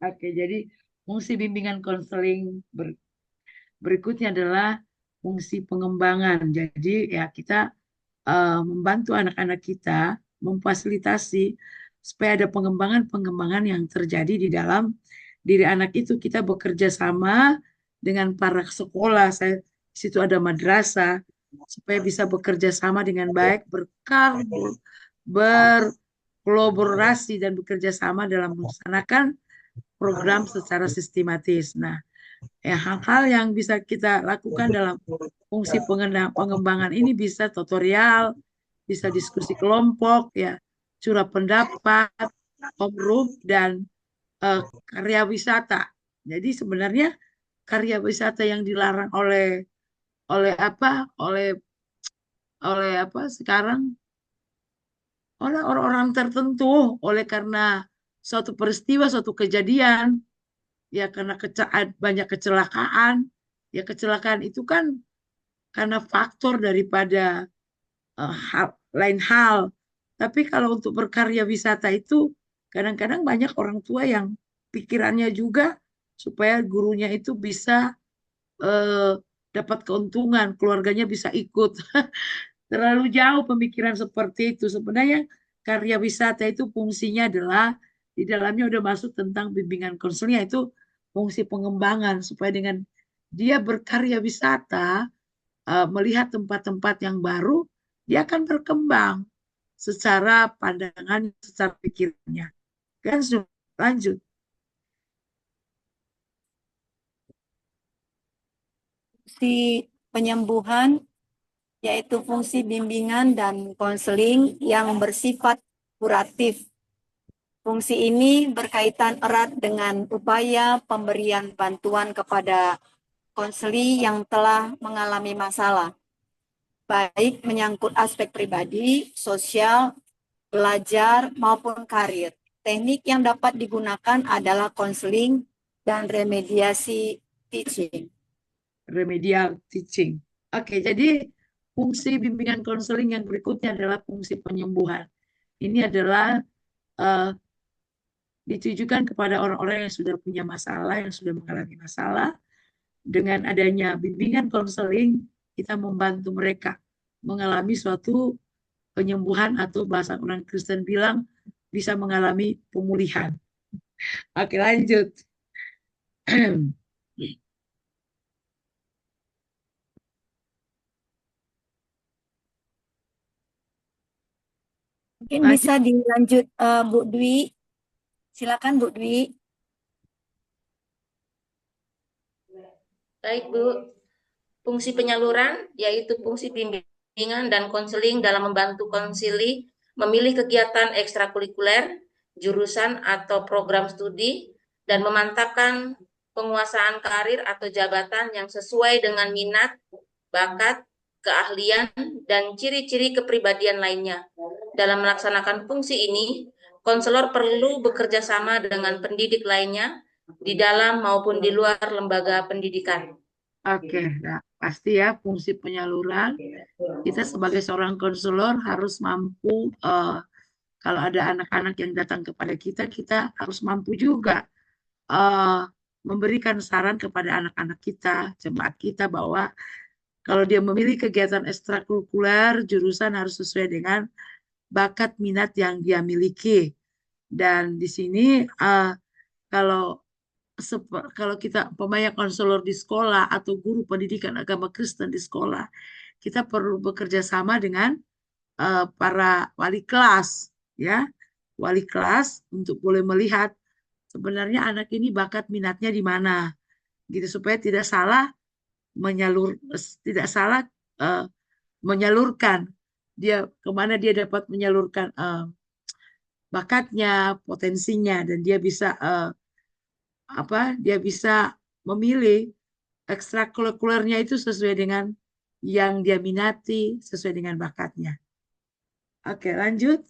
Oke, jadi fungsi bimbingan konseling berikutnya adalah fungsi pengembangan. Jadi ya kita membantu anak-anak kita, memfasilitasi supaya ada pengembangan-pengembangan yang terjadi di dalam diri anak itu. Kita bekerja sama dengan para sekolah. Di situ ada madrasah supaya bisa bekerja sama dengan baik, berkolaborasi dan bekerja sama dalam melaksanakan program secara sistematis. Nah, ya hal-hal yang bisa kita lakukan dalam fungsi pengembangan ini bisa tutorial, bisa diskusi kelompok, ya curah pendapat, homeroom, dan karya wisata. Jadi sebenarnya karya wisata yang dilarang oleh sekarang oleh orang-orang tertentu, oleh karena suatu peristiwa, suatu kejadian, ya karena banyak kecelakaan, ya kecelakaan itu kan karena faktor daripada lain hal. Tapi kalau untuk berkarya wisata itu kadang-kadang banyak orang tua yang pikirannya juga supaya gurunya itu bisa dapat keuntungan, keluarganya bisa ikut. Terlalu jauh pemikiran seperti itu. Sebenarnya karya wisata itu fungsinya adalah di dalamnya udah masuk tentang bimbingan konselnya, itu fungsi pengembangan supaya dengan dia berkarya wisata, melihat tempat-tempat yang baru, dia akan berkembang secara pandangan, secara pikirannya. Kan lanjut. Fungsi penyembuhan yaitu fungsi bimbingan dan konseling yang bersifat kuratif. Fungsi ini berkaitan erat dengan upaya pemberian bantuan kepada konseli yang telah mengalami masalah, baik menyangkut aspek pribadi, sosial, belajar, maupun karir. Teknik yang dapat digunakan adalah konseling dan remediasi teaching. Remedial teaching. Oke, jadi fungsi bimbingan konseling yang berikutnya adalah fungsi penyembuhan. Ini adalah ditujukan kepada orang-orang yang sudah punya masalah, yang sudah mengalami masalah. Dengan adanya bimbingan konseling, kita membantu mereka mengalami suatu penyembuhan atau bahasa orang Kristen bilang bisa mengalami pemulihan. Oke, lanjut. Mungkin bisa dilanjut Bu Dwi. Silakan Bu Dwi. Baik Bu, fungsi penyaluran yaitu fungsi bimbingan dan konseling dalam membantu konsili memilih kegiatan ekstrakurikuler, jurusan atau program studi, dan memantapkan penguasaan karir atau jabatan yang sesuai dengan minat, bakat, keahlian, dan ciri-ciri kepribadian lainnya. Dalam melaksanakan fungsi ini, konselor perlu bekerja sama dengan pendidik lainnya di dalam maupun di luar lembaga pendidikan. Oke, nah, pasti ya fungsi penyaluran. Kita sebagai seorang konselor harus mampu, kalau ada anak-anak yang datang kepada kita, kita harus mampu juga memberikan saran kepada anak-anak kita, jemaat kita, bahwa kalau dia memilih kegiatan ekstrakurikuler, jurusan harus sesuai dengan bakat minat yang dia miliki. Dan di sini kalau kalau kita umpamanya konselor di sekolah atau guru pendidikan agama Kristen di sekolah, kita perlu bekerja sama dengan para wali kelas, ya, wali kelas untuk boleh melihat sebenarnya anak ini bakat minatnya di mana, gitu supaya tidak salah menyalurkan dia kemana dia dapat menyalurkan bakatnya, potensinya, dan dia bisa dia bisa memilih ekstrakurikulernya itu sesuai dengan yang dia minati, sesuai dengan bakatnya. Oke, lanjut.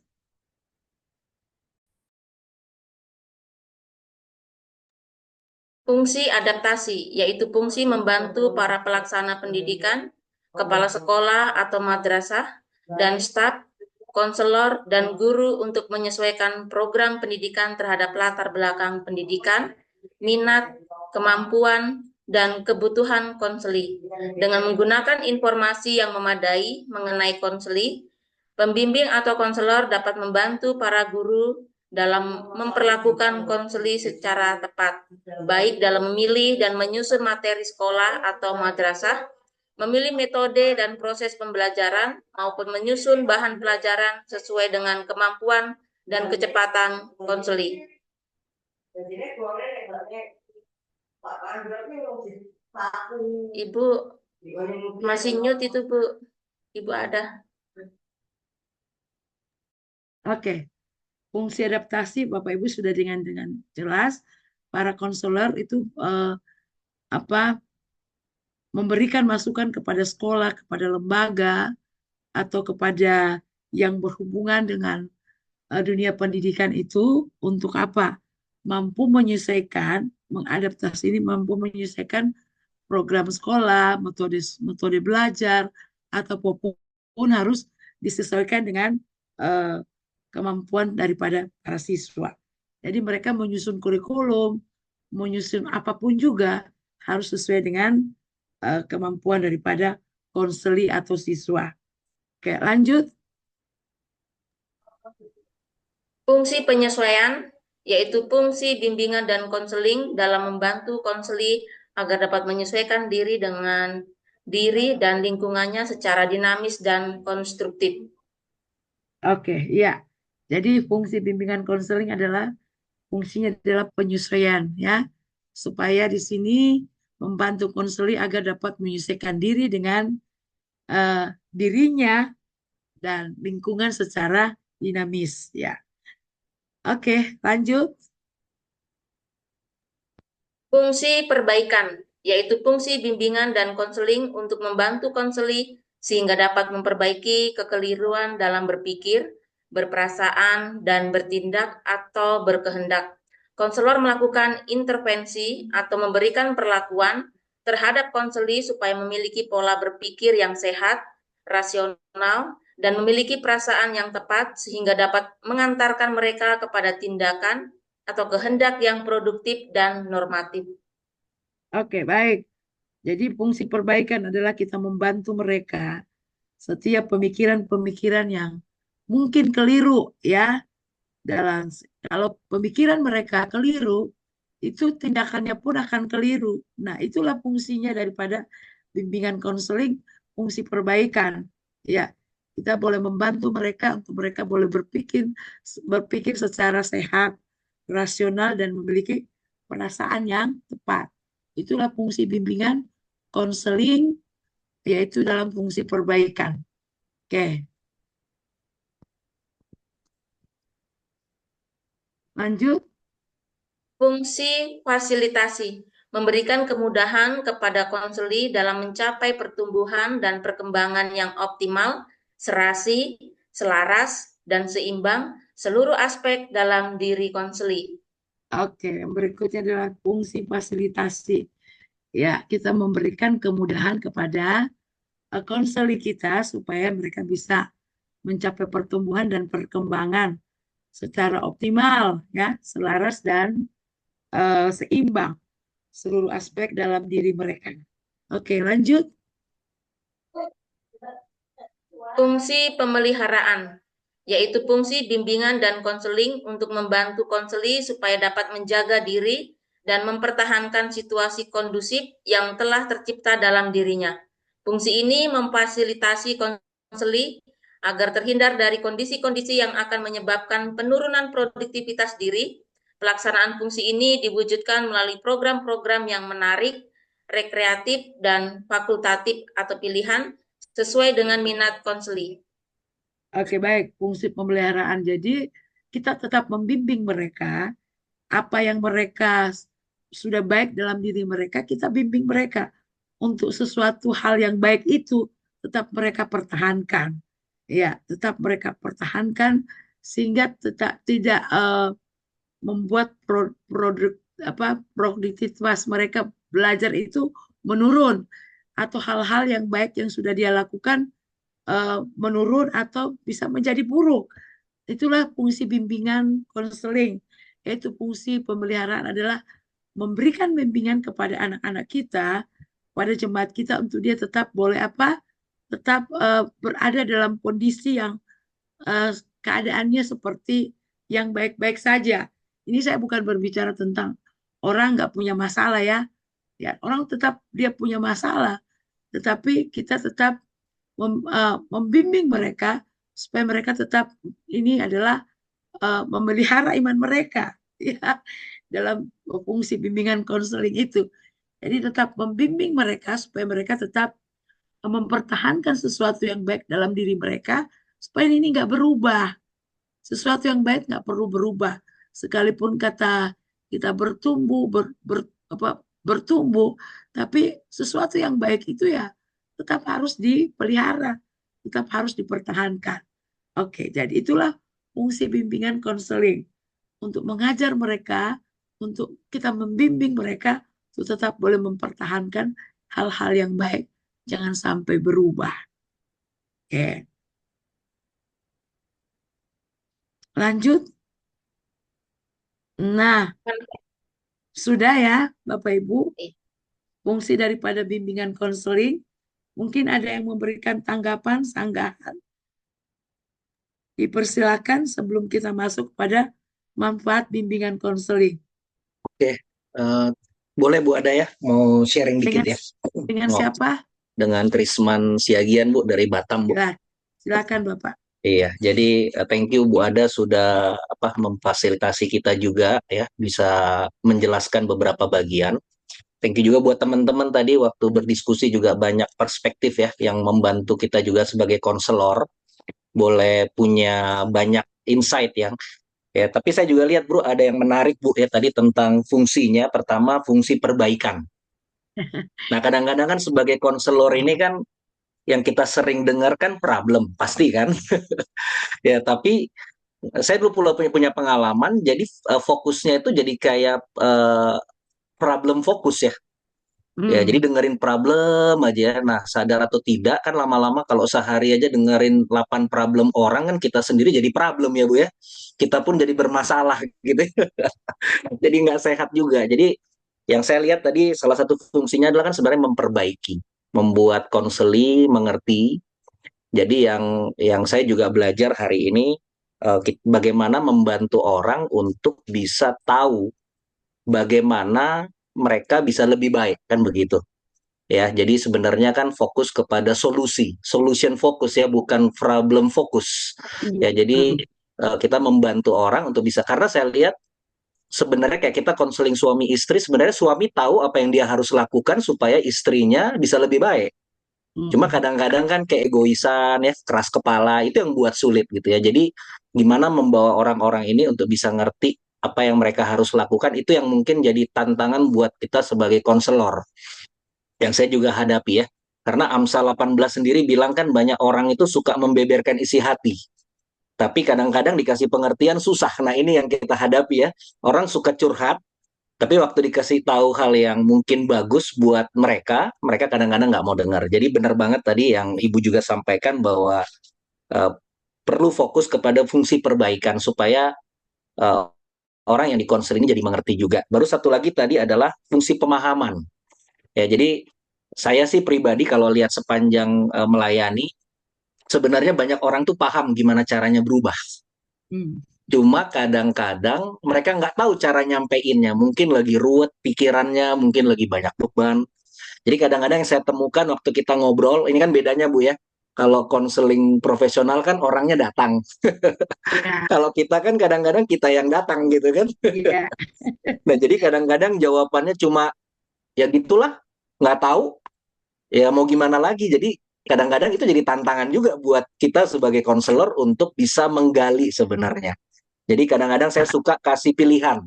Fungsi adaptasi, yaitu fungsi membantu para pelaksana pendidikan, kepala sekolah atau madrasah, dan staf, konselor, dan guru untuk menyesuaikan program pendidikan terhadap latar belakang pendidikan, minat, kemampuan, dan kebutuhan konseli. Dengan menggunakan informasi yang memadai mengenai konseli, pembimbing atau konselor dapat membantu para guru dalam memperlakukan konseli secara tepat, baik dalam memilih dan menyusun materi sekolah atau madrasah, memilih metode dan proses pembelajaran, maupun menyusun bahan pelajaran sesuai dengan kemampuan dan kecepatan konseli. Ibu masih mute itu, Bu. Ibu ada. Oke. Fungsi adaptasi Bapak Ibu sudah dengan jelas. Para konselor itu memberikan masukan kepada sekolah, kepada lembaga, atau kepada yang berhubungan dengan dunia pendidikan itu untuk apa? Mampu menyesuaikan, mengadaptasi ini mampu menyesuaikan program sekolah, metode belajar, ataupun harus disesuaikan dengan kemampuan daripada para siswa. Jadi mereka menyusun kurikulum, menyusun apapun juga harus sesuai dengan kemampuan daripada konseli atau siswa. Oke, lanjut. Fungsi penyesuaian, yaitu fungsi bimbingan dan konseling dalam membantu konseli agar dapat menyesuaikan diri dengan diri dan lingkungannya secara dinamis dan konstruktif. Oke, ya. Jadi fungsi bimbingan konseling fungsinya adalah penyesuaian, ya, supaya di sini membantu konseli agar dapat menyesuaikan diri dengan dirinya dan lingkungan secara dinamis, ya. Oke, lanjut. Fungsi perbaikan, yaitu fungsi bimbingan dan konseling untuk membantu konseli sehingga dapat memperbaiki kekeliruan dalam berpikir, berperasaan, dan bertindak atau berkehendak. Konselor melakukan intervensi atau memberikan perlakuan terhadap konseli supaya memiliki pola berpikir yang sehat, rasional, dan memiliki perasaan yang tepat sehingga dapat mengantarkan mereka kepada tindakan atau kehendak yang produktif dan normatif. Oke, baik. Jadi fungsi perbaikan adalah kita membantu mereka setiap pemikiran-pemikiran yang mungkin keliru, ya. Kalau pemikiran mereka keliru, itu tindakannya pun akan keliru. Nah, itulah fungsinya daripada bimbingan konseling, fungsi perbaikan. Ya, kita boleh membantu mereka untuk mereka boleh berpikir secara sehat, rasional, dan memiliki perasaan yang tepat. Itulah fungsi bimbingan konseling, yaitu dalam fungsi perbaikan. Oke. Lanjut. Fungsi fasilitasi, memberikan kemudahan kepada konseli dalam mencapai pertumbuhan dan perkembangan yang optimal, serasi, selaras, dan seimbang seluruh aspek dalam diri konseli. Oke, berikutnya adalah fungsi fasilitasi. Ya, kita memberikan kemudahan kepada konseli kita supaya mereka bisa mencapai pertumbuhan dan perkembangan secara optimal, ya, selaras dan seimbang seluruh aspek dalam diri mereka. Oke, lanjut. Fungsi pemeliharaan, yaitu fungsi bimbingan dan konseling untuk membantu konseli supaya dapat menjaga diri dan mempertahankan situasi kondusif yang telah tercipta dalam dirinya. Fungsi ini memfasilitasi konseli agar terhindar dari kondisi-kondisi yang akan menyebabkan penurunan produktivitas diri. Pelaksanaan fungsi ini diwujudkan melalui program-program yang menarik, rekreatif, dan fakultatif atau pilihan sesuai dengan minat konseli. Oke, baik. Fungsi pemeliharaan. Jadi kita tetap membimbing mereka, apa yang mereka sudah baik dalam diri mereka, kita bimbing mereka. Untuk sesuatu hal yang baik itu tetap mereka pertahankan. Ya, tetap mereka pertahankan sehingga tidak membuat produktivitas mereka belajar itu menurun, atau hal-hal yang baik yang sudah dia lakukan menurun atau bisa menjadi buruk. Itulah fungsi bimbingan konseling, yaitu fungsi pemeliharaan adalah memberikan bimbingan kepada anak-anak kita, pada jemaat kita, untuk dia tetap boleh tetap berada dalam kondisi yang keadaannya seperti yang baik-baik saja. Ini saya bukan berbicara tentang orang nggak punya masalah ya. Ya, orang tetap dia punya masalah, tetapi kita tetap membimbing mereka supaya mereka tetap ini adalah memelihara iman mereka ya, dalam fungsi bimbingan konseling itu. Jadi tetap membimbing mereka supaya mereka tetap mempertahankan sesuatu yang baik dalam diri mereka, supaya ini nggak berubah. Sesuatu yang baik nggak perlu berubah. Sekalipun kata kita bertumbuh, bertumbuh, tapi sesuatu yang baik itu ya tetap harus dipelihara, tetap harus dipertahankan. Oke, jadi itulah fungsi bimbingan konseling, untuk mengajar mereka, untuk kita membimbing mereka untuk tetap boleh mempertahankan hal-hal yang baik, jangan sampai berubah. Oke. Lanjut. Nah, sudah ya Bapak Ibu, fungsi daripada bimbingan konseling. Mungkin ada yang memberikan tanggapan, sanggahan. Dipersilakan sebelum kita masuk pada manfaat bimbingan konseling. Oke, boleh Bu Ada ya, mau sharing dikit ya. Dengan siapa? Dengan Trisman Siagian Bu dari Batam Bu. Silakan Bapak. Iya, jadi thank you Bu Ada sudah memfasilitasi kita juga ya, bisa menjelaskan beberapa bagian. Thank you juga buat teman-teman tadi waktu berdiskusi juga banyak perspektif ya yang membantu kita juga sebagai konselor. Boleh punya banyak insight ya. Tapi saya juga lihat Bro ada yang menarik Bu ya tadi tentang fungsinya. Pertama fungsi perbaikan. Nah kadang-kadang kan sebagai konselor ini kan yang kita sering dengar kan problem pasti kan. Ya tapi saya dulu punya pengalaman. Jadi fokusnya itu jadi kayak problem fokus ya. Ya, jadi dengerin problem aja. Nah, sadar atau tidak kan lama-lama kalau sehari aja dengerin 8 problem orang kan kita sendiri jadi problem ya Bu ya. Kita pun jadi bermasalah gitu. Jadi nggak sehat juga. Jadi yang saya lihat tadi salah satu fungsinya adalah kan sebenarnya memperbaiki, membuat konseli mengerti. Jadi yang saya juga belajar hari ini bagaimana membantu orang untuk bisa tahu bagaimana mereka bisa lebih baik kan begitu ya. Jadi sebenarnya kan fokus kepada solution fokus ya, bukan problem fokus ya. Jadi kita membantu orang untuk bisa, karena saya lihat sebenarnya kayak kita konseling suami istri, sebenarnya suami tahu apa yang dia harus lakukan supaya istrinya bisa lebih baik. Cuma kadang-kadang kan keegoisan ya, keras kepala, itu yang buat sulit gitu ya. Jadi gimana membawa orang-orang ini untuk bisa ngerti apa yang mereka harus lakukan, itu yang mungkin jadi tantangan buat kita sebagai konselor. Yang saya juga hadapi ya. Karena Amsal 18 sendiri bilang kan banyak orang itu suka membeberkan isi hati. Tapi kadang-kadang dikasih pengertian susah. Nah ini yang kita hadapi ya. Orang suka curhat, tapi waktu dikasih tahu hal yang mungkin bagus buat mereka, mereka kadang-kadang nggak mau dengar. Jadi benar banget tadi yang Ibu juga sampaikan bahwa perlu fokus kepada fungsi perbaikan supaya orang yang dikonseling jadi mengerti juga. Baru satu lagi tadi adalah fungsi pemahaman. Ya, jadi saya sih pribadi kalau lihat sepanjang melayani, sebenarnya banyak orang tuh paham gimana caranya berubah. Cuma kadang-kadang mereka nggak tahu cara nyampeinnya. Mungkin lagi ruwet pikirannya, mungkin lagi banyak beban. Jadi kadang-kadang yang saya temukan waktu kita ngobrol, ini kan bedanya Bu ya. Kalau konseling profesional kan orangnya datang. Ya, Kalau kita kan kadang-kadang kita yang datang gitu kan. iya. Nah jadi kadang-kadang jawabannya cuma ya gitulah, nggak tahu, ya mau gimana lagi. Jadi kadang-kadang itu jadi tantangan juga buat kita sebagai konselor untuk bisa menggali sebenarnya. Jadi kadang-kadang saya suka kasih pilihan.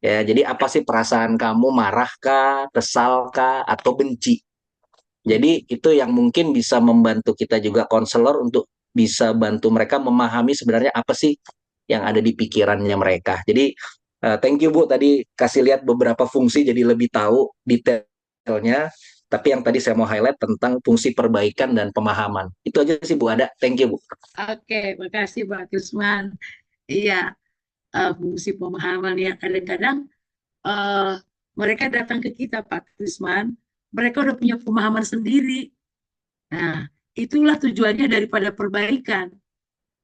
Ya, jadi apa sih perasaan kamu, marah kah, kesal kah, atau benci? Jadi itu yang mungkin bisa membantu kita juga konselor untuk bisa bantu mereka memahami sebenarnya apa sih yang ada di pikirannya mereka. Jadi thank you Bu tadi kasih lihat beberapa fungsi jadi lebih tahu detailnya. Tapi yang tadi saya mau highlight tentang fungsi perbaikan dan pemahaman. Itu aja sih Bu ada. Thank you Bu. Oke, makasih Pak Krisman. Iya, fungsi pemahaman ya kadang-kadang eh, mereka datang ke kita Pak Krisman, mereka udah punya pemahaman sendiri. Nah, itulah tujuannya daripada perbaikan.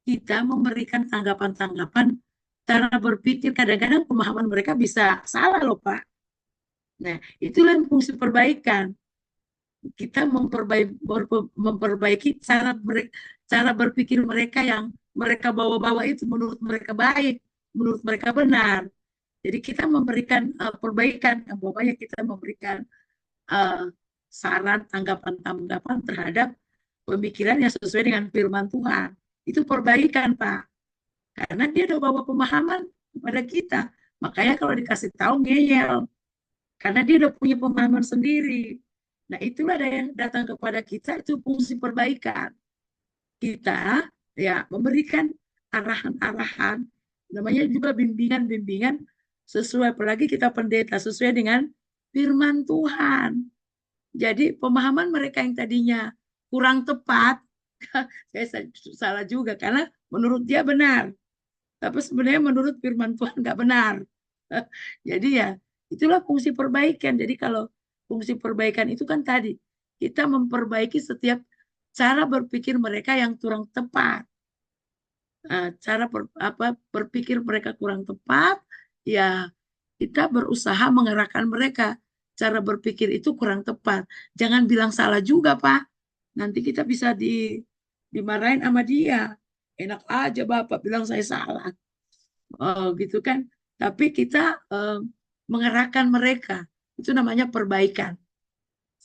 Kita memberikan tanggapan-tanggapan cara berpikir. Kadang-kadang pemahaman mereka bisa salah loh Pak. Nah, itulah fungsi perbaikan. Kita memperbaiki cara berpikir mereka yang mereka bawa-bawa itu menurut mereka baik, menurut mereka benar. Jadi kita memberikan perbaikan, pokoknya kita memberikan saran, tanggapan-tanggapan terhadap pemikiran yang sesuai dengan firman Tuhan. Itu perbaikan, Pak. Karena dia udah bawa pemahaman kepada kita. Makanya kalau dikasih tahu ngeyel. Karena dia udah punya pemahaman sendiri. Nah, itulah ada yang datang kepada kita, itu fungsi perbaikan. Kita ya memberikan arahan-arahan, namanya juga bimbingan-bimbingan sesuai, apalagi kita pendeta, sesuai dengan firman Tuhan. Jadi pemahaman mereka yang tadinya kurang tepat, saya salah juga karena menurut dia benar, tapi sebenarnya menurut firman Tuhan nggak benar. Jadi ya itulah fungsi perbaikan. Jadi kalau fungsi perbaikan itu kan tadi kita memperbaiki setiap cara berpikir mereka yang kurang tepat. Cara berpikir mereka kurang tepat, ya kita berusaha mengarahkan mereka. Cara berpikir itu kurang tepat. Jangan bilang salah juga, Pak. Nanti kita bisa dimarahin sama dia. Enak aja Bapak bilang saya salah. Gitu kan. Tapi kita mengarahkan mereka. Itu namanya perbaikan.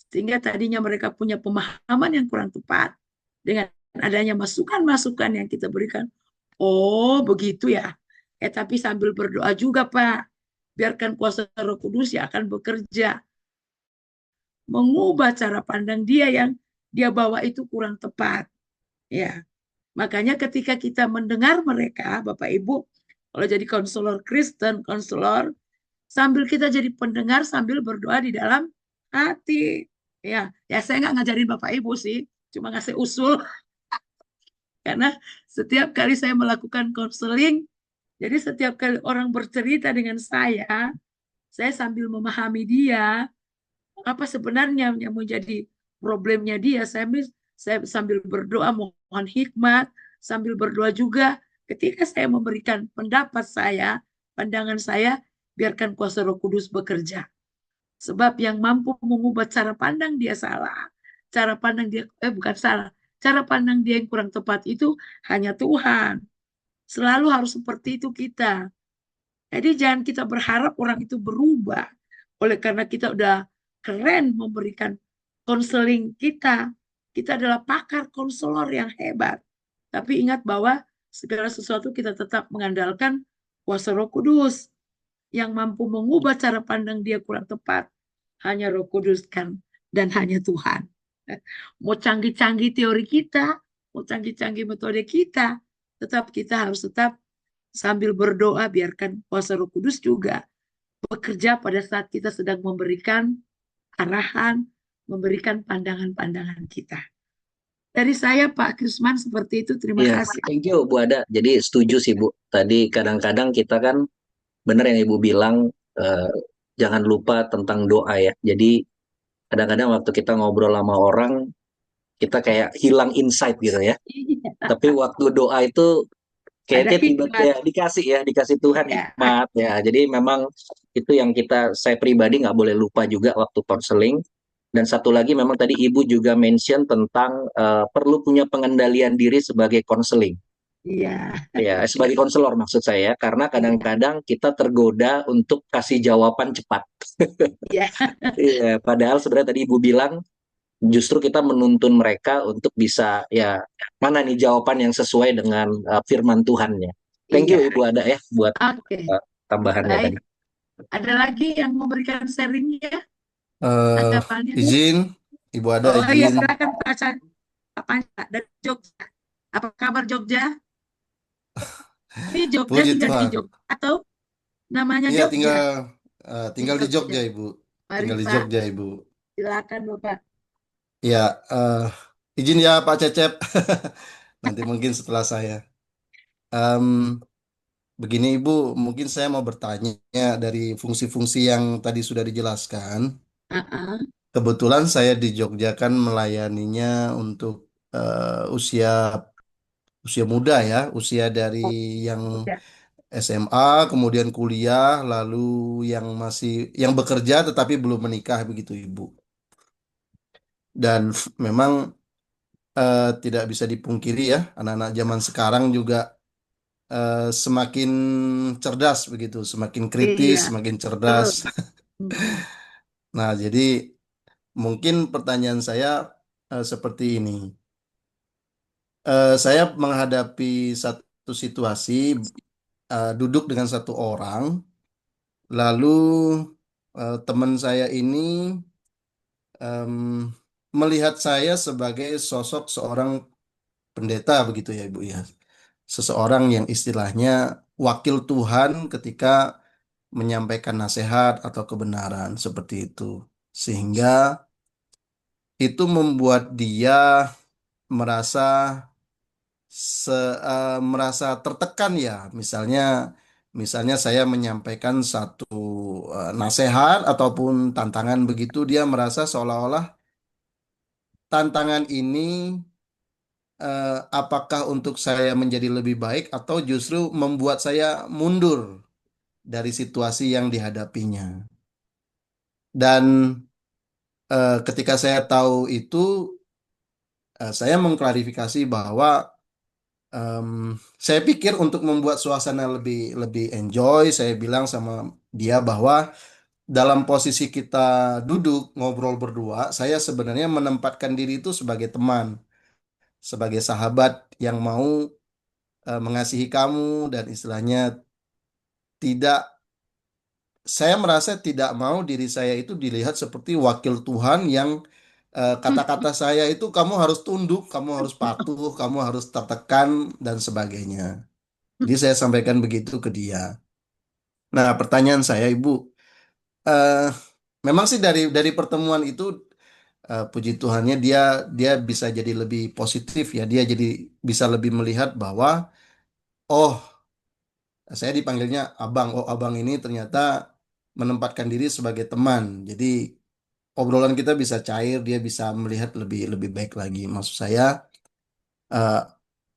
Sehingga tadinya mereka punya pemahaman yang kurang tepat. Dengan adanya masukan-masukan yang kita berikan. Oh begitu ya. Tapi sambil berdoa juga Pak. Biarkan kuasa Roh Kudus yang akan bekerja. Mengubah cara pandang dia yang dia bawa itu kurang tepat. Ya. Makanya ketika kita mendengar mereka, Bapak Ibu, kalau jadi konselor Kristen, konselor, sambil kita jadi pendengar, sambil berdoa di dalam hati. Ya, saya nggak ngajarin Bapak Ibu sih, cuma ngasih usul. Karena setiap kali saya melakukan konseling, jadi setiap kali orang bercerita dengan saya sambil memahami dia, apa sebenarnya yang menjadi problemnya dia. Saya sambil berdoa mohon hikmat, sambil berdoa juga ketika saya memberikan pendapat saya, pandangan saya, biarkan kuasa Roh Kudus bekerja. Sebab yang mampu mengubah cara pandang dia salah, cara pandang dia bukan salah, cara pandang dia yang kurang tepat itu hanya Tuhan. Selalu harus seperti itu kita. Jadi jangan kita berharap orang itu berubah oleh karena kita udah keren memberikan konseling kita. Kita adalah pakar konselor yang hebat. Tapi ingat bahwa segala sesuatu kita tetap mengandalkan kuasa Roh Kudus yang mampu mengubah cara pandang dia kurang tepat. Hanya Roh Kudus kan dan hanya Tuhan. Mau canggih-canggih teori kita, mau canggih-canggih metode kita, tetap kita harus tetap sambil berdoa biarkan kuasa Roh Kudus juga bekerja pada saat kita sedang memberikan arahan, memberikan pandangan-pandangan kita. Dari saya Pak Krisman seperti itu, terima kasih. Thank you Bu Ada. Jadi setuju sih Bu. Tadi kadang-kadang kita kan benar yang Ibu bilang, jangan lupa tentang doa ya. Jadi kadang-kadang waktu kita ngobrol sama orang, kita kayak hilang insight gitu ya. Tapi waktu doa itu Ada Kayaknya hikmat. dikasih Tuhan Ya, hikmat ya. Jadi memang itu yang saya pribadi nggak boleh lupa juga waktu konseling. Dan satu lagi memang tadi Ibu juga mention tentang perlu punya pengendalian diri sebagai konseling. iya, Ya, sebagai konselor maksud saya, karena iya, kadang-kadang kita tergoda untuk kasih jawaban cepat. iya. Iya, padahal sebenarnya tadi Ibu bilang justru kita menuntun mereka untuk bisa ya mana nih jawaban yang sesuai dengan firman Tuhannya. Thank you Iya. Ibu Ada ya buat Oke, tambahannya baik. tadi. Ada lagi yang memberikan sharingnya, Eh, tanggapannya? izin, Ibu ada Oh iya, izin. silakan Pak Chan. Pak Panca dari Jogja. Apa kabar Jogja? Ini Jogja Puji tinggal di Tuhan. Jogja atau namanya Iya, Jogja? Di tinggal di Jogja. Jogja, Ibu. Mari Tinggal di Pak, Jogja, Ibu. silakan Bapak. Ya, izin ya Pak Cecep. Nanti mungkin setelah saya. Em, Begini Ibu, mungkin saya mau bertanya dari fungsi-fungsi yang tadi sudah dijelaskan. Uh-uh. Kebetulan saya di Jogja kan melayaninya untuk usia usia muda ya, usia dari yang Ya. SMA, kemudian kuliah, lalu yang bekerja tetapi belum menikah begitu Ibu. Dan memang tidak bisa dipungkiri ya, anak-anak zaman sekarang juga semakin cerdas begitu, semakin kritis, Iya, semakin betul. cerdas. Nah, jadi mungkin pertanyaan saya seperti ini. Saya menghadapi satu situasi, duduk dengan satu orang, lalu teman saya ini em, melihat saya sebagai sosok seorang pendeta begitu ya Ibu ya. Seseorang yang istilahnya wakil Tuhan ketika menyampaikan nasihat atau kebenaran seperti itu. Sehingga itu membuat dia merasa merasa tertekan ya. Misalnya saya menyampaikan satu nasihat ataupun tantangan begitu, dia merasa seolah-olah tantangan ini apakah untuk saya menjadi lebih baik atau justru membuat saya mundur dari situasi yang dihadapinya. Dan ketika saya tahu itu, saya mengklarifikasi bahwa em, saya pikir untuk membuat suasana lebih lebih enjoy, saya bilang sama dia bahwa dalam posisi kita duduk ngobrol berdua, saya sebenarnya menempatkan diri itu sebagai teman, sebagai sahabat yang mau mengasihi kamu dan istilahnya tidak, saya merasa tidak mau diri saya itu dilihat seperti wakil Tuhan yang kata-kata saya itu kamu harus tunduk, kamu harus patuh, kamu harus tertekan dan sebagainya. Jadi saya sampaikan begitu ke dia. Nah, pertanyaan saya, Ibu, eh, memang sih dari pertemuan itu puji Tuhannya dia dia bisa jadi lebih positif ya. Dia jadi bisa lebih melihat bahwa oh, saya dipanggilnya Abang. Oh, Abang ini ternyata menempatkan diri sebagai teman. Jadi obrolan kita bisa cair, dia bisa melihat lebih lebih baik lagi. Maksud saya, eh,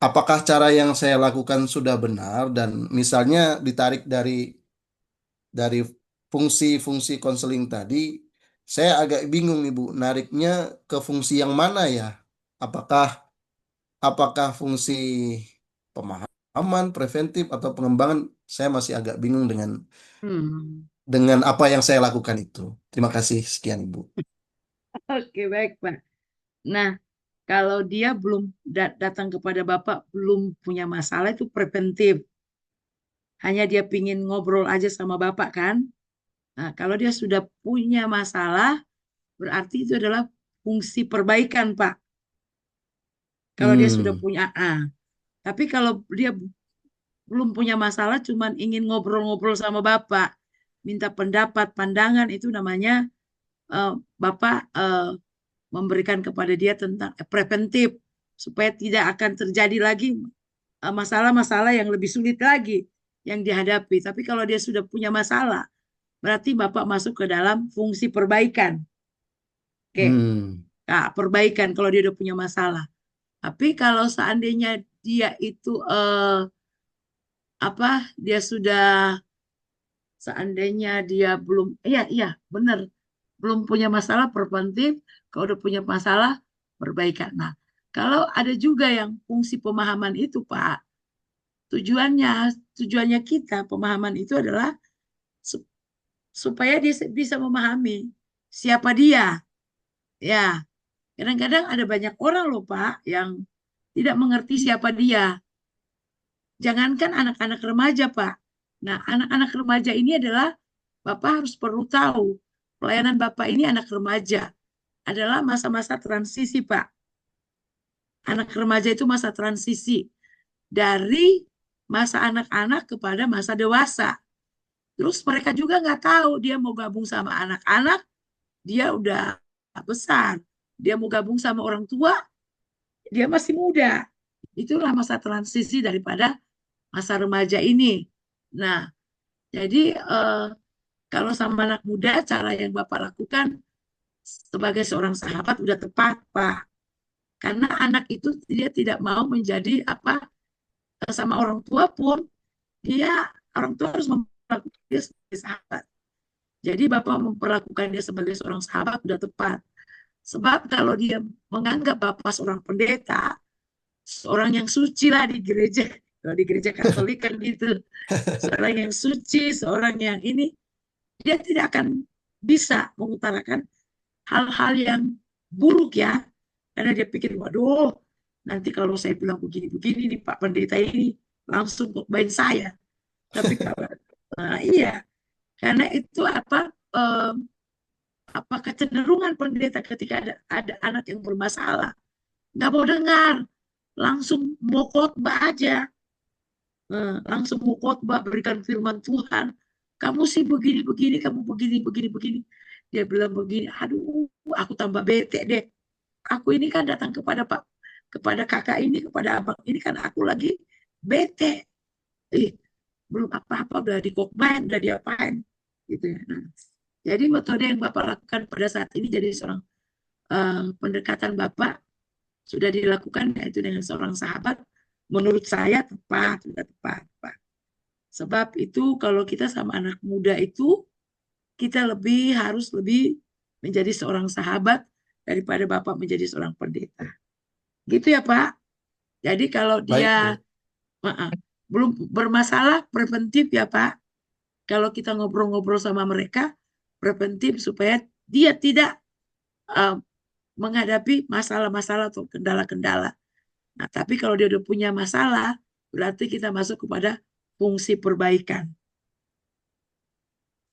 apakah cara yang saya lakukan sudah benar dan misalnya ditarik dari fungsi-fungsi konseling tadi, saya agak bingung Ibu, nariknya ke fungsi yang mana ya? Apakah apakah fungsi pemahaman, preventif atau pengembangan? Saya masih agak bingung Hmm. dengan apa yang saya lakukan itu. Terima kasih, sekian Ibu. Oke, baik Pak. Nah, kalau dia belum datang kepada Bapak, belum punya masalah itu preventif. Hanya dia pingin ngobrol aja sama Bapak kan? Nah, kalau dia sudah punya masalah, berarti itu adalah fungsi perbaikan, Pak. Kalau dia sudah Hmm. punya A. Tapi kalau dia belum punya masalah, cuman ingin ngobrol-ngobrol sama Bapak, minta pendapat, pandangan, itu namanya Bapak memberikan kepada dia tentang preventif, supaya tidak akan terjadi lagi masalah-masalah yang lebih sulit lagi yang dihadapi. Tapi kalau dia sudah punya masalah, berarti Bapak masuk ke dalam fungsi perbaikan. Oke, Hmm. nah, perbaikan kalau dia udah punya masalah. Tapi kalau seandainya dia itu dia sudah seandainya dia belum, iya benar, belum punya masalah preventif, kalau udah punya masalah perbaikan. Nah, kalau ada juga yang fungsi pemahaman itu Pak, tujuannya kita pemahaman itu adalah supaya dia bisa memahami siapa dia. Ya, kadang-kadang ada banyak orang loh Pak yang tidak mengerti siapa dia. Jangankan anak-anak remaja Pak. Nah, anak-anak remaja ini adalah Bapak harus perlu tahu pelayanan Bapak ini anak remaja adalah masa-masa transisi Pak. Anak remaja itu masa transisi dari masa anak-anak kepada masa dewasa. Terus mereka juga nggak tahu dia mau gabung sama anak-anak, dia udah besar. Dia mau gabung sama orang tua, dia masih muda. Itulah masa transisi daripada masa remaja ini. Nah, jadi kalau sama anak muda, cara yang Bapak lakukan sebagai seorang sahabat udah tepat, Pak. Karena anak itu dia tidak mau menjadi sama orang tua pun, orang tua harus memperlakukan dia sebagai sahabat. Jadi Bapak memperlakukan dia sebagai seorang sahabat udah tepat. Sebab kalau dia menganggap Bapak seorang pendeta, seorang yang suci lah di gereja, kalau di gereja Katolik kan gitu, seorang yang suci, seorang yang ini, dia tidak akan bisa mengutarakan hal-hal yang buruk ya, karena dia pikir, waduh, nanti kalau saya bilang begini-begini nih Pak Pendeta ini langsung khotbahin saya. Tapi kalau iya, karena itu kecenderungan pendeta ketika ada anak yang bermasalah, nggak mau dengar, langsung mau khotbah aja, langsung mau khotbah berikan firman Tuhan. Kamu sih begini-begini, kamu begini-begini. Dia bilang begini, aduh, aku tambah bete deh. Aku ini kan datang kepada kakak ini, kepada abang ini kan aku lagi bete. Belum apa-apa udah dikokbain, udah diapain gitu ya. Nah, jadi metode yang Bapak lakukan pada saat ini jadi seorang pendekatan Bapak sudah dilakukan yaitu dengan seorang sahabat, menurut saya tepat, sudah tepat, Pak. Sebab itu kalau kita sama anak muda itu kita harus lebih menjadi seorang sahabat daripada Bapak menjadi seorang pendeta. Gitu ya Pak. Jadi kalau dia belum bermasalah, preventif ya Pak. Kalau kita ngobrol-ngobrol sama mereka, preventif supaya dia tidak menghadapi masalah-masalah atau kendala-kendala. Nah, tapi kalau dia udah punya masalah, berarti kita masuk kepada fungsi perbaikan.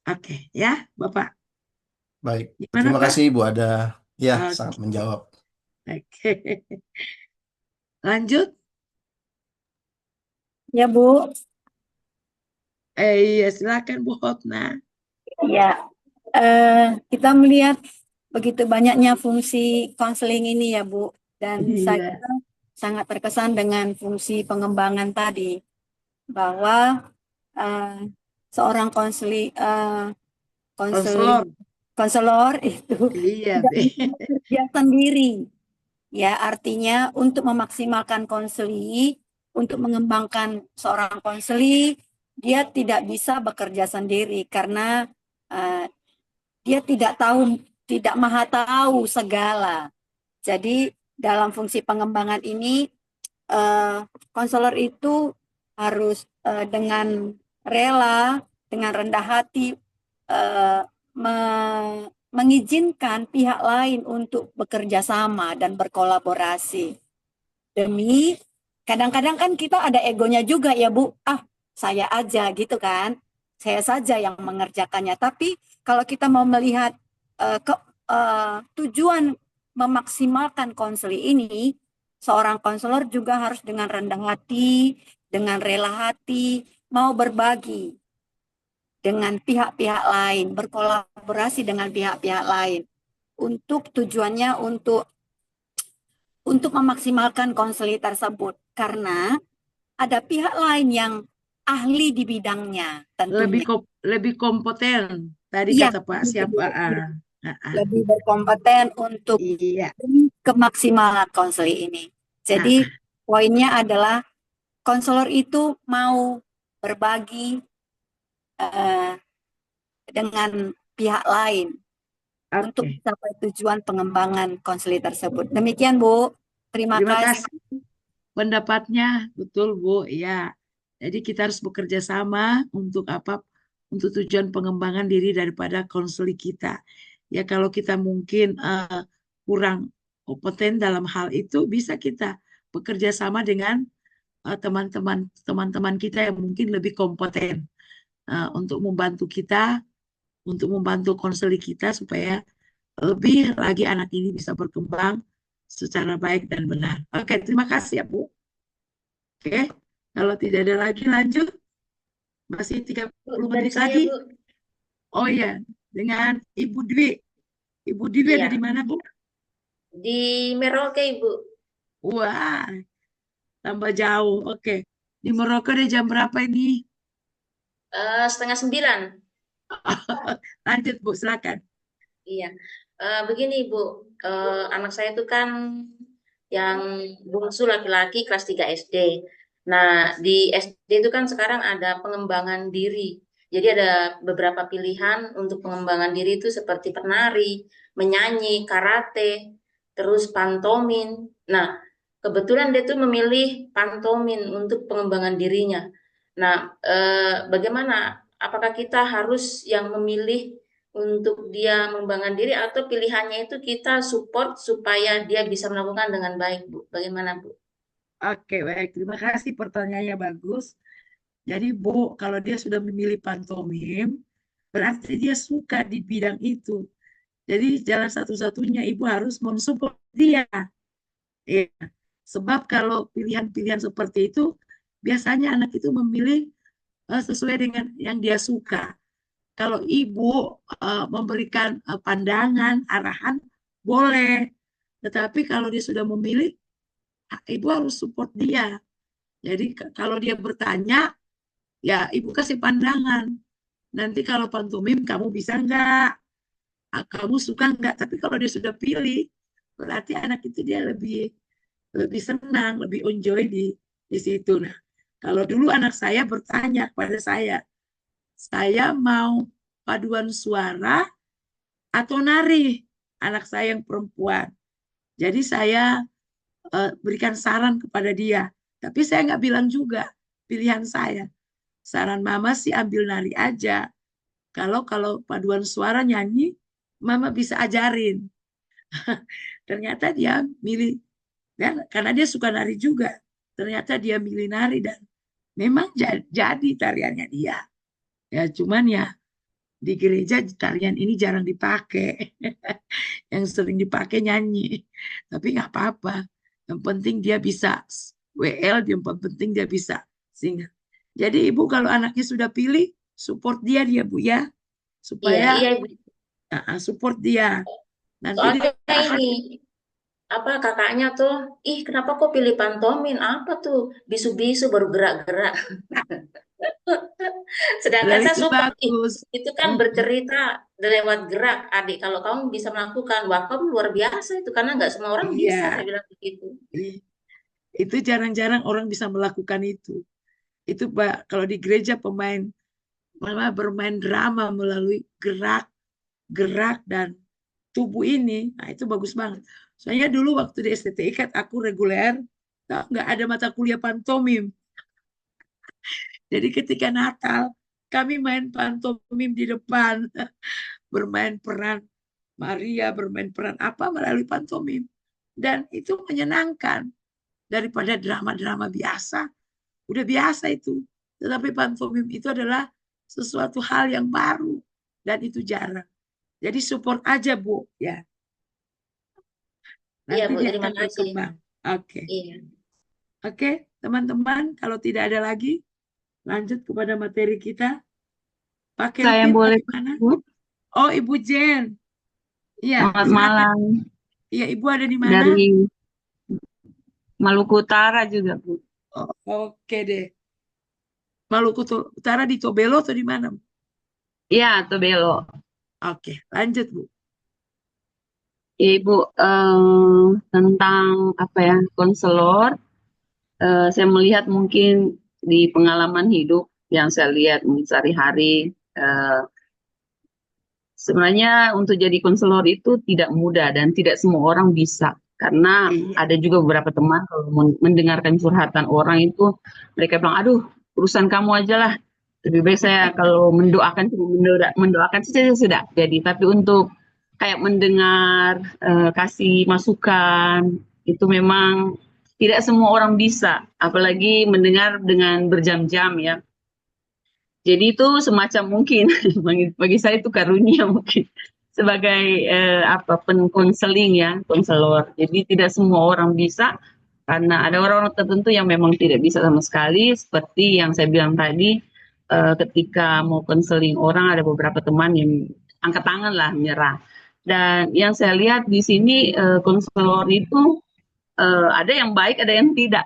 Oke, ya Bapak. Baik, Gimana, terima Pak? kasih Ibu Ada. Ya, sangat menjawab. Oke. Lanjut. Ya, Bu. Iya, silakan Bu Hotna. Ya, kita melihat begitu banyaknya fungsi konseling ini ya, Bu. Dan saya kira sangat terkesan dengan fungsi pengembangan tadi. Bahwa seorang konselor itu tidak bekerja sendiri. Ya, artinya untuk memaksimalkan konseli, untuk mengembangkan seorang konseli, dia tidak bisa bekerja sendiri karena dia tidak maha tahu segala. Jadi dalam fungsi pengembangan ini, konselor itu harus dengan rela, dengan rendah hati, mengizinkan pihak lain untuk bekerja sama dan berkolaborasi. Demi, kadang-kadang kan kita ada egonya juga ya Bu, saya aja gitu kan, saya saja yang mengerjakannya. Tapi kalau kita mau melihat tujuan memaksimalkan konseli ini, seorang konselor juga harus dengan rendah hati, dengan rela hati, mau berbagi dengan pihak-pihak lain, berkolaborasi dengan pihak-pihak lain. Untuk tujuannya untuk memaksimalkan konseli tersebut. Karena ada pihak lain yang ahli di bidangnya tentunya. Lebih kompeten, tadi kata Pak siapa? Lebih berkompeten untuk kemaksimalan konseli ini. Jadi poinnya adalah konselor itu mau berbagi eh, dengan pihak lain untuk Oke. mencapai tujuan pengembangan konseling tersebut. Demikian, Bu. Terima Terima kasih. kasih pendapatnya, betul Bu. Ya, jadi kita harus bekerja sama untuk apa? Untuk tujuan pengembangan diri daripada konseling kita. Ya, kalau kita mungkin kurang kompeten dalam hal itu, bisa kita bekerja sama dengan teman-teman kita yang mungkin lebih kompeten untuk membantu kita, untuk membantu konseling kita supaya lebih lagi anak ini bisa berkembang secara baik dan benar. Oke, terima kasih ya Bu. Oke, kalau tidak ada lagi lanjut. Masih 30 Bu, dari menit saya, lagi. Bu. Oh iya, dengan Ibu Dwi. Ibu Dwi ada Iya, di mana Bu? di Merauke, Ibu. Wah, tambah jauh. Oke, di Merauke ada jam berapa ini? 8:30. Lanjut Bu, silakan. Iya, begini Bu, anak saya itu kan yang bungsu laki-laki kelas 3 SD. Nah, di SD itu kan sekarang ada pengembangan diri. Jadi ada beberapa pilihan untuk pengembangan diri itu seperti penari, menyanyi, karate, terus pantomin. Nah, kebetulan dia tuh memilih pantomin untuk pengembangan dirinya. Nah, bagaimana? Apakah kita harus yang memilih untuk dia mengembangkan diri atau pilihannya itu kita support supaya dia bisa melakukan dengan baik, Bu? Bagaimana, Bu? Oke, baik. Terima kasih pertanyaannya bagus. Jadi Bu, kalau dia sudah memilih pantomim, berarti dia suka di bidang itu. Jadi jalan satu-satunya Ibu harus mensupport dia. Ya. Sebab kalau pilihan-pilihan seperti itu, biasanya anak itu memilih sesuai dengan yang dia suka. Kalau Ibu memberikan pandangan, arahan, boleh. Tetapi kalau dia sudah memilih, Ibu harus support dia. Jadi kalau dia bertanya, ya Ibu kasih pandangan. Nanti kalau pantomim kamu bisa enggak? Kamu suka enggak? Tapi kalau dia sudah pilih, berarti anak itu dia lebih lebih senang, lebih enjoy di situ. Nah, kalau dulu anak saya bertanya kepada saya mau paduan suara atau nari, anak saya yang perempuan. Jadi saya berikan saran kepada dia. Tapi saya nggak bilang juga pilihan saya. Saran mama sih ambil nari aja. Kalau paduan suara nyanyi, mama bisa ajarin. Ternyata dia milih, dan karena dia suka nari juga. Ternyata dia milih nari dan memang jadi tariannya dia. Ya cuman ya di gereja tarian ini jarang dipakai. Yang sering dipakai nyanyi. Tapi nggak apa-apa. Yang penting dia bisa WL, yang penting dia bisa singa. Jadi Ibu kalau anaknya sudah pilih, support dia Bu ya. Iya, Supaya iya, Ibu. support dia. Nanti dia Soalnya ini apa kakaknya tuh, ih kenapa kok pilih pantomin? Apa tuh? Bisu-bisu baru gerak-gerak. Sedangkan padahal saya itu support, ih bagus. itu kan bercerita lewat gerak, adik. Kalau kamu bisa melakukan, wah kamu luar biasa itu karena nggak semua orang bisa. Saya Iya, bilang begitu. itu jarang-jarang orang bisa melakukan itu. Itu Pak, kalau di gereja pemain malah bermain drama melalui gerak dan tubuh ini, nah itu bagus banget. Soalnya dulu waktu di STTI kan aku reguler, nggak ada mata kuliah pantomim. Jadi ketika Natal, kami main pantomim di depan, bermain peran Maria, bermain peran apa melalui pantomim. Dan itu menyenangkan daripada drama-drama biasa. Udah biasa itu. Tetapi pantomim itu adalah sesuatu hal yang baru dan itu jarang. Jadi support aja Bu ya. Iya Nanti Bu, dia terima akan kasih. berkembang. Oke. Iya. Oke, teman-teman, kalau tidak ada lagi, lanjut kepada materi kita. Pak Saya Kelvin boleh, dari mana? Bu? Oh, Ibu Jen. Iya, Selamat silakan. malam. Iya, Ibu ada di mana? Dari Maluku Utara juga, Bu. Oh, oke deh. Maluku Utara di Tobelo atau di mana? Iya, Tobelo. Oke, lanjut Bu. Ibu, tentang apa ya, konselor, saya melihat mungkin di pengalaman hidup yang saya lihat sehari-hari. Sebenarnya untuk jadi konselor itu tidak mudah dan tidak semua orang bisa. Karena Iya. ada juga beberapa teman kalau mendengarkan curhatan orang itu mereka bilang, aduh urusan kamu aja lah. Lebih baik saya kalau mendoakan cuma mendoakan saja sudah. Jadi tapi untuk kayak mendengar, kasih masukan itu memang tidak semua orang bisa. Apalagi mendengar dengan berjam-jam ya. Jadi itu semacam mungkin bagi saya itu karunia mungkin sebagai konseling ya, konselor. Jadi tidak semua orang bisa karena ada orang-orang tertentu yang memang tidak bisa sama sekali seperti yang saya bilang tadi ketika mau konseling orang ada beberapa teman yang angkat tangan lah menyerah. Dan yang saya lihat di sini konselor itu ada yang baik, ada yang tidak.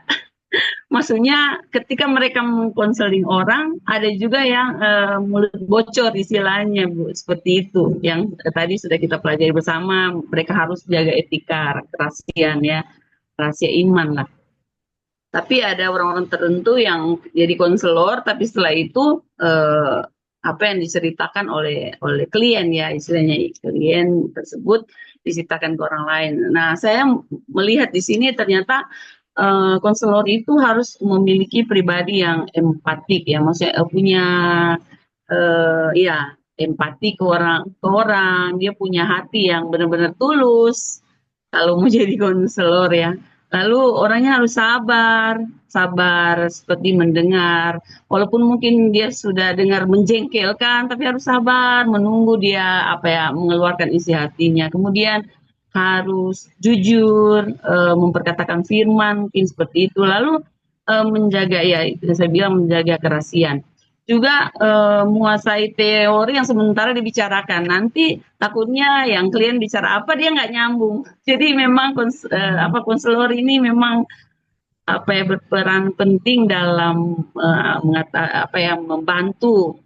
Maksudnya ketika mereka mengkonseling orang, ada juga yang mulut bocor istilahnya, Bu, seperti itu. Yang tadi sudah kita pelajari bersama, mereka harus jaga etika, kerahasiaan ya, rahasia iman lah. Tapi ada orang-orang tertentu yang jadi konselor, tapi setelah itu apa yang diceritakan oleh klien ya, istilahnya klien tersebut diceritakan ke orang lain. Nah, saya melihat di sini ternyata konselor itu harus memiliki pribadi yang empatik ya, maksudnya punya ya empati ke orang, dia punya hati yang benar-benar tulus kalau mau jadi konselor ya. Lalu orangnya harus sabar seperti mendengar, walaupun mungkin dia sudah dengar menjengkelkan, tapi harus sabar menunggu dia mengeluarkan isi hatinya. Kemudian harus jujur, memperkatakan firman, mungkin seperti itu. Lalu menjaga ya, itu saya bilang menjaga kerahasiaan. Juga menguasai teori yang sementara dibicarakan. Nanti takutnya yang klien bicara apa dia nggak nyambung. Jadi memang konselor ini memang berperan penting dalam membantu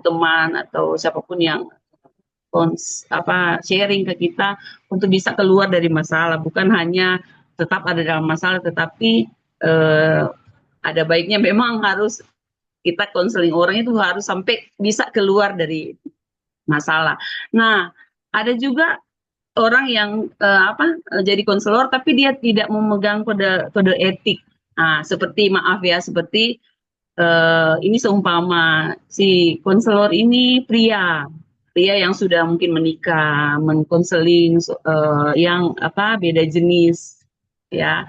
teman atau siapapun yang sharing ke kita untuk bisa keluar dari masalah, bukan hanya tetap ada dalam masalah, tetapi ada baiknya memang harus kita konseling orang itu harus sampai bisa keluar dari masalah. Nah, ada juga orang yang jadi konselor tapi dia tidak memegang kode etik. Nah, seperti seperti ini seumpama si konselor ini pria yang sudah mungkin menikah, mengkonseling yang beda jenis ya,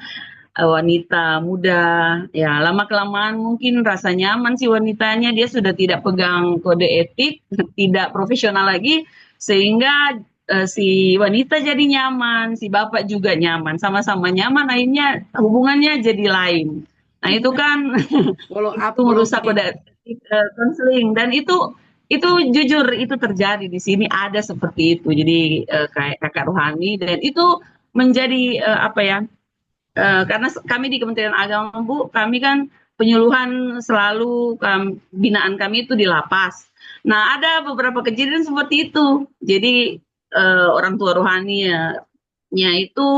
wanita muda ya, lama kelamaan mungkin rasa nyaman si wanitanya, dia sudah tidak pegang kode etik, tidak profesional lagi, sehingga si wanita jadi nyaman, si bapak juga nyaman, sama-sama nyaman, akhirnya hubungannya jadi lain. Nah itu kan itu merusak kode etik konseling, dan itu jujur itu terjadi di sini, ada seperti itu. Jadi kayak kakak rohani, dan itu menjadi karena kami di Kementerian Agama, Bu, kami kan penyuluhan selalu, binaan kami itu di lapas. Nah, ada beberapa kejadian seperti itu. Jadi orang tua rohaninya itu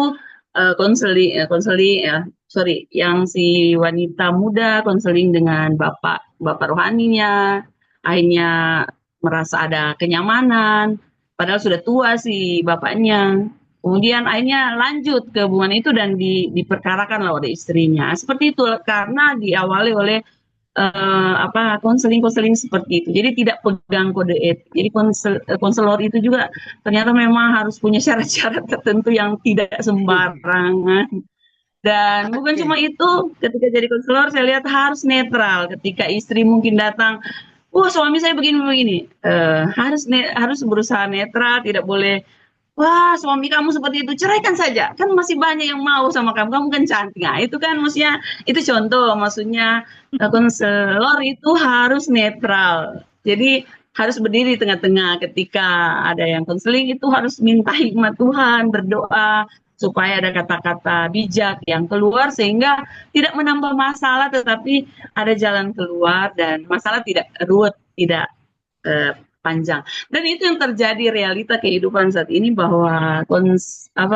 yang si wanita muda konseling dengan bapak rohaninya, akhirnya merasa ada kenyamanan, padahal sudah tua si bapaknya. Kemudian akhirnya lanjut ke hubungan itu dan diperkarakan lah oleh istrinya. Seperti itu karena diawali oleh konseling seperti itu. Jadi tidak pegang kode etik. Jadi konselor itu juga ternyata memang harus punya syarat-syarat tertentu yang tidak sembarangan. Dan bukan cuma itu, ketika jadi konselor saya lihat harus netral. Ketika istri mungkin datang, suami saya begini-begini, harus berusaha netral, tidak boleh, wah suami kamu seperti itu, ceraikan saja, kan masih banyak yang mau sama kamu kan cantik. Nah itu kan maksudnya, itu contoh, maksudnya konselor itu harus netral, jadi harus berdiri di tengah-tengah. Ketika ada yang konseling itu harus minta hikmat Tuhan, berdoa supaya ada kata-kata bijak yang keluar sehingga tidak menambah masalah, tetapi ada jalan keluar dan masalah tidak ruwet, tidak panjang. Dan itu yang terjadi realita kehidupan saat ini, bahwa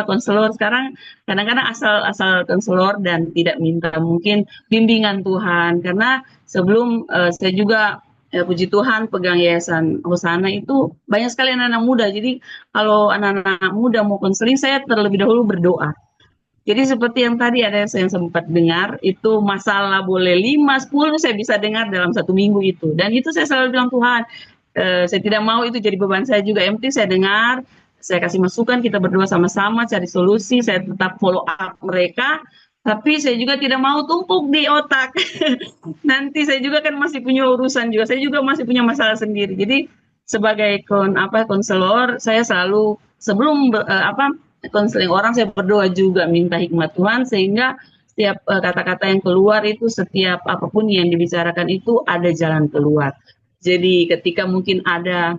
konselor sekarang kadang-kadang asal konselor dan tidak minta mungkin bimbingan Tuhan. Karena sebelum saya juga puji Tuhan pegang yayasan Hosana itu banyak sekali anak-anak muda. Jadi kalau anak-anak muda mau konseling, saya terlebih dahulu berdoa. Jadi seperti yang tadi ada yang sempat dengar, itu masalah boleh 5, 10 saya bisa dengar dalam 1 minggu itu. Dan itu saya selalu bilang, Tuhan, saya tidak mau itu jadi beban saya juga. Yang penting saya dengar, saya kasih masukan, kita berdua sama-sama cari solusi, saya tetap follow up mereka, tapi saya juga tidak mau tumpuk di otak. Nanti saya juga kan masih punya urusan juga, saya juga masih punya masalah sendiri. Jadi sebagai konselor, saya selalu sebelum konseling orang, saya berdoa juga minta hikmat Tuhan, sehingga setiap kata-kata yang keluar itu, setiap apapun yang dibicarakan itu ada jalan keluar. Jadi ketika mungkin ada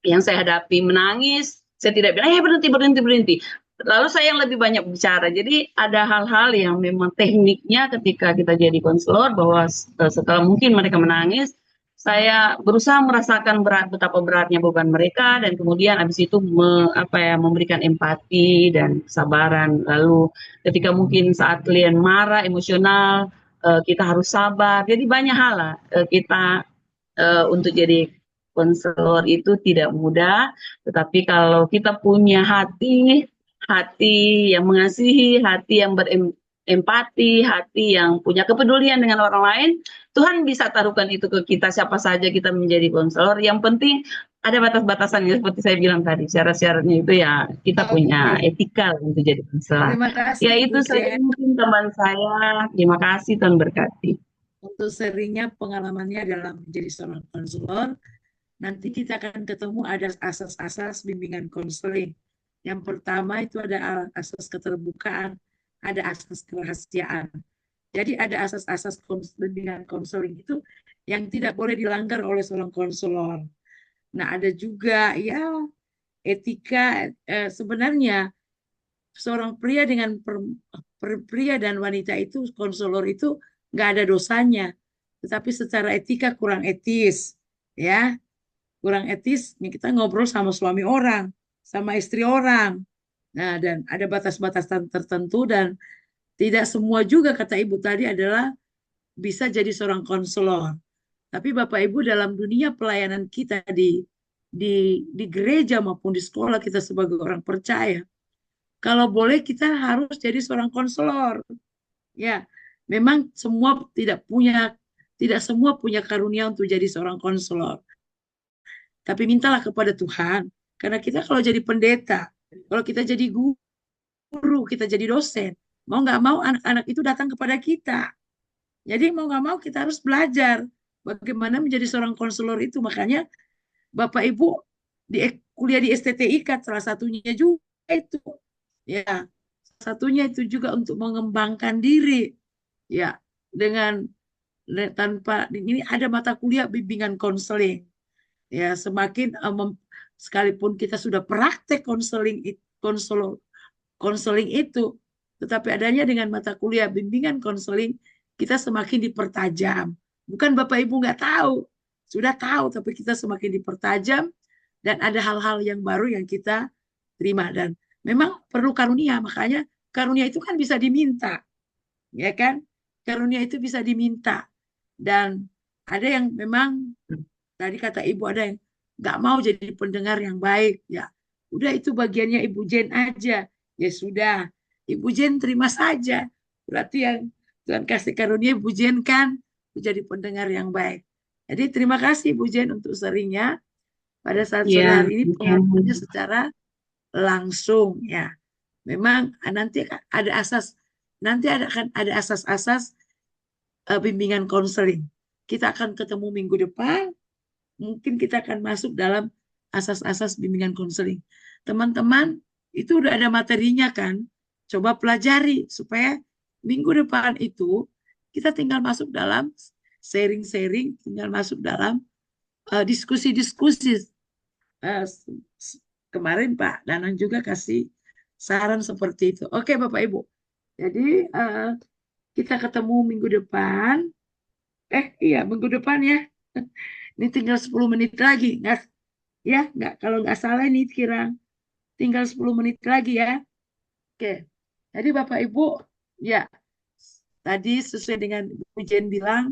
yang saya hadapi menangis, saya tidak bilang, berhenti. Lalu saya yang lebih banyak bicara. Jadi ada hal-hal yang memang tekniknya ketika kita jadi konselor, bahwa setelah mungkin mereka menangis, saya berusaha merasakan betapa beratnya beban mereka, dan kemudian habis itu memberikan empati dan kesabaran. Lalu ketika mungkin saat klien marah, emosional, kita harus sabar. Jadi banyak hal lah kita untuk jadi konselor itu tidak mudah, tetapi kalau kita punya hati yang mengasihi, hati yang berempati, hati yang punya kepedulian dengan orang lain, Tuhan bisa taruhkan itu ke kita, siapa saja kita menjadi konselor. Yang penting ada batas-batasannya, seperti saya bilang tadi, syarat-syaratnya itu ya kita punya Oke, etika untuk jadi konselor. terima kasih Ya Ibu itu saja Jen mungkin teman saya. Terima kasih, Tuhan berkati. untuk sharingnya pengalamannya dalam menjadi seorang konselor. Nanti kita akan ketemu ada asas-asas bimbingan konseling. Yang pertama itu ada asas keterbukaan, ada asas kerahasiaan. Jadi ada asas-asas bimbingan konseling itu yang tidak boleh dilanggar oleh seorang konselor. Nah, ada juga ya etika, sebenarnya seorang pria dengan pria dan wanita itu, konselor itu nggak ada dosanya, tetapi secara etika kurang etis, ya kurang etis. Kita ngobrol sama suami orang, sama istri orang. Nah, dan ada batas-batasan tertentu, dan tidak semua juga, kata Ibu tadi, adalah bisa jadi seorang konselor. Tapi Bapak Ibu, dalam dunia pelayanan kita di gereja maupun di sekolah kita sebagai orang percaya, kalau boleh kita harus jadi seorang konselor. Ya, memang tidak semua punya karunia untuk jadi seorang konselor. Tapi mintalah kepada Tuhan, karena kita kalau jadi pendeta, kalau kita jadi guru, kita jadi dosen, mau nggak mau anak-anak itu datang kepada kita. Jadi mau nggak mau kita harus belajar bagaimana menjadi seorang konselor itu. Makanya Bapak Ibu kuliah di STTIK salah satunya juga itu. Ya, satunya itu juga untuk mengembangkan diri. Ya, tanpa ini ada mata kuliah bimbingan konseling. Ya, semakin sekalipun kita sudah praktek konseling itu, tetapi adanya dengan mata kuliah bimbingan konseling, kita semakin dipertajam. Bukan Bapak Ibu nggak tahu, sudah tahu, tapi kita semakin dipertajam, dan ada hal-hal yang baru yang kita terima. Dan memang perlu karunia, makanya karunia itu kan bisa diminta, ya kan? Karunia itu bisa diminta. Dan ada yang memang tadi kata Ibu, ada yang nggak mau jadi pendengar yang baik, ya udah itu bagiannya Ibu Jen aja, ya sudah Ibu Jen terima saja. Berarti yang Tuhan kasih karunia Ibu Jen kan menjadi pendengar yang baik. Jadi terima kasih Ibu Jen untuk sharingnya pada saat sore Ya, hari ini, pengalamannya secara langsung, ya. Memang nanti ada asas-asas bimbingan konseling. Kita akan ketemu minggu depan. Mungkin kita akan masuk dalam asas-asas bimbingan konseling. Teman-teman, itu udah ada materinya kan? Coba pelajari supaya minggu depan itu kita tinggal masuk dalam sharing-sharing, tinggal masuk dalam diskusi-diskusi. Kemarin Pak Danang juga kasih saran seperti itu. Oke Bapak Ibu. Jadi kita ketemu minggu depan. Iya, minggu depan ya. Ini tinggal 10 menit lagi. Ya, kalau nggak salah ini kira tinggal 10 menit lagi ya. Oke. Jadi Bapak Ibu, ya tadi sesuai dengan Bu Jen bilang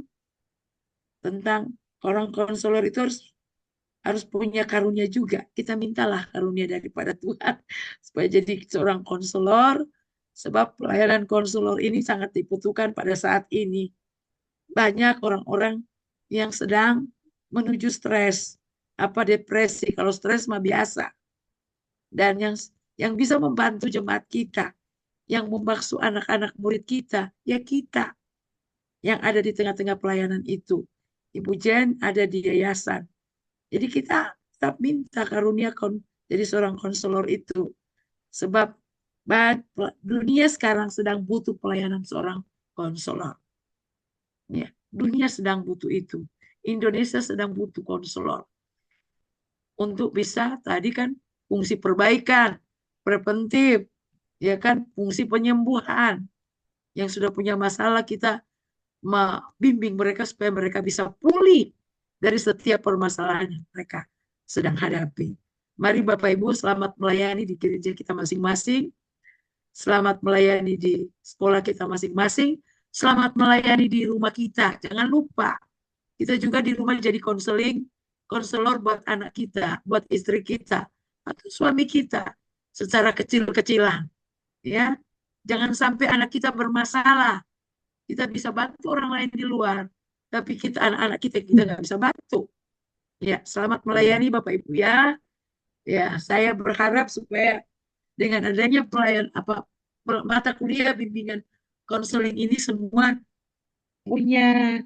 tentang orang konselor itu harus punya karunia juga. Kita mintalah karunia daripada Tuhan supaya jadi seorang konselor, sebab pelayanan konselor ini sangat dibutuhkan pada saat ini. Banyak orang-orang yang sedang menuju stres, depresi. Kalau stres mah biasa. Dan yang bisa membantu jemaat kita, yang membaksu anak-anak murid kita, ya kita yang ada di tengah-tengah pelayanan itu. Ibu Jen ada di yayasan. Jadi kita tetap minta karunia jadi seorang konselor itu. Sebab dunia sekarang sedang butuh pelayanan seorang konselor. Ya, dunia sedang butuh itu. Indonesia sedang butuh konselor. Untuk bisa tadi kan fungsi perbaikan, preventif, ya kan, fungsi penyembuhan. Yang sudah punya masalah kita membimbing mereka supaya mereka bisa pulih dari setiap permasalahan yang mereka sedang hadapi. Mari Bapak Ibu, selamat melayani di gereja kita masing-masing. Selamat melayani di sekolah kita masing-masing. Selamat melayani di rumah kita. Jangan lupa, kita juga di rumah jadi konselor buat anak kita, buat istri kita, atau suami kita secara kecil-kecilan. Ya, jangan sampai anak kita bermasalah. Kita bisa bantu orang lain di luar, tapi anak-anak kita nggak bisa bantu. Ya, selamat melayani Bapak Ibu ya. Ya, saya berharap supaya dengan adanya mata kuliah bimbingan konseling ini semua punya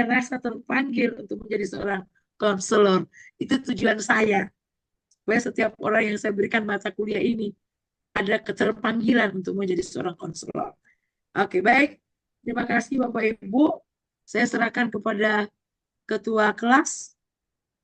rasa terpanggil untuk menjadi seorang konselor. Itu tujuan saya. Supaya setiap orang yang saya berikan mata kuliah ini ada keterpanggilan untuk menjadi seorang konselor. Oke, baik. Terima kasih Bapak Ibu. Saya serahkan kepada ketua kelas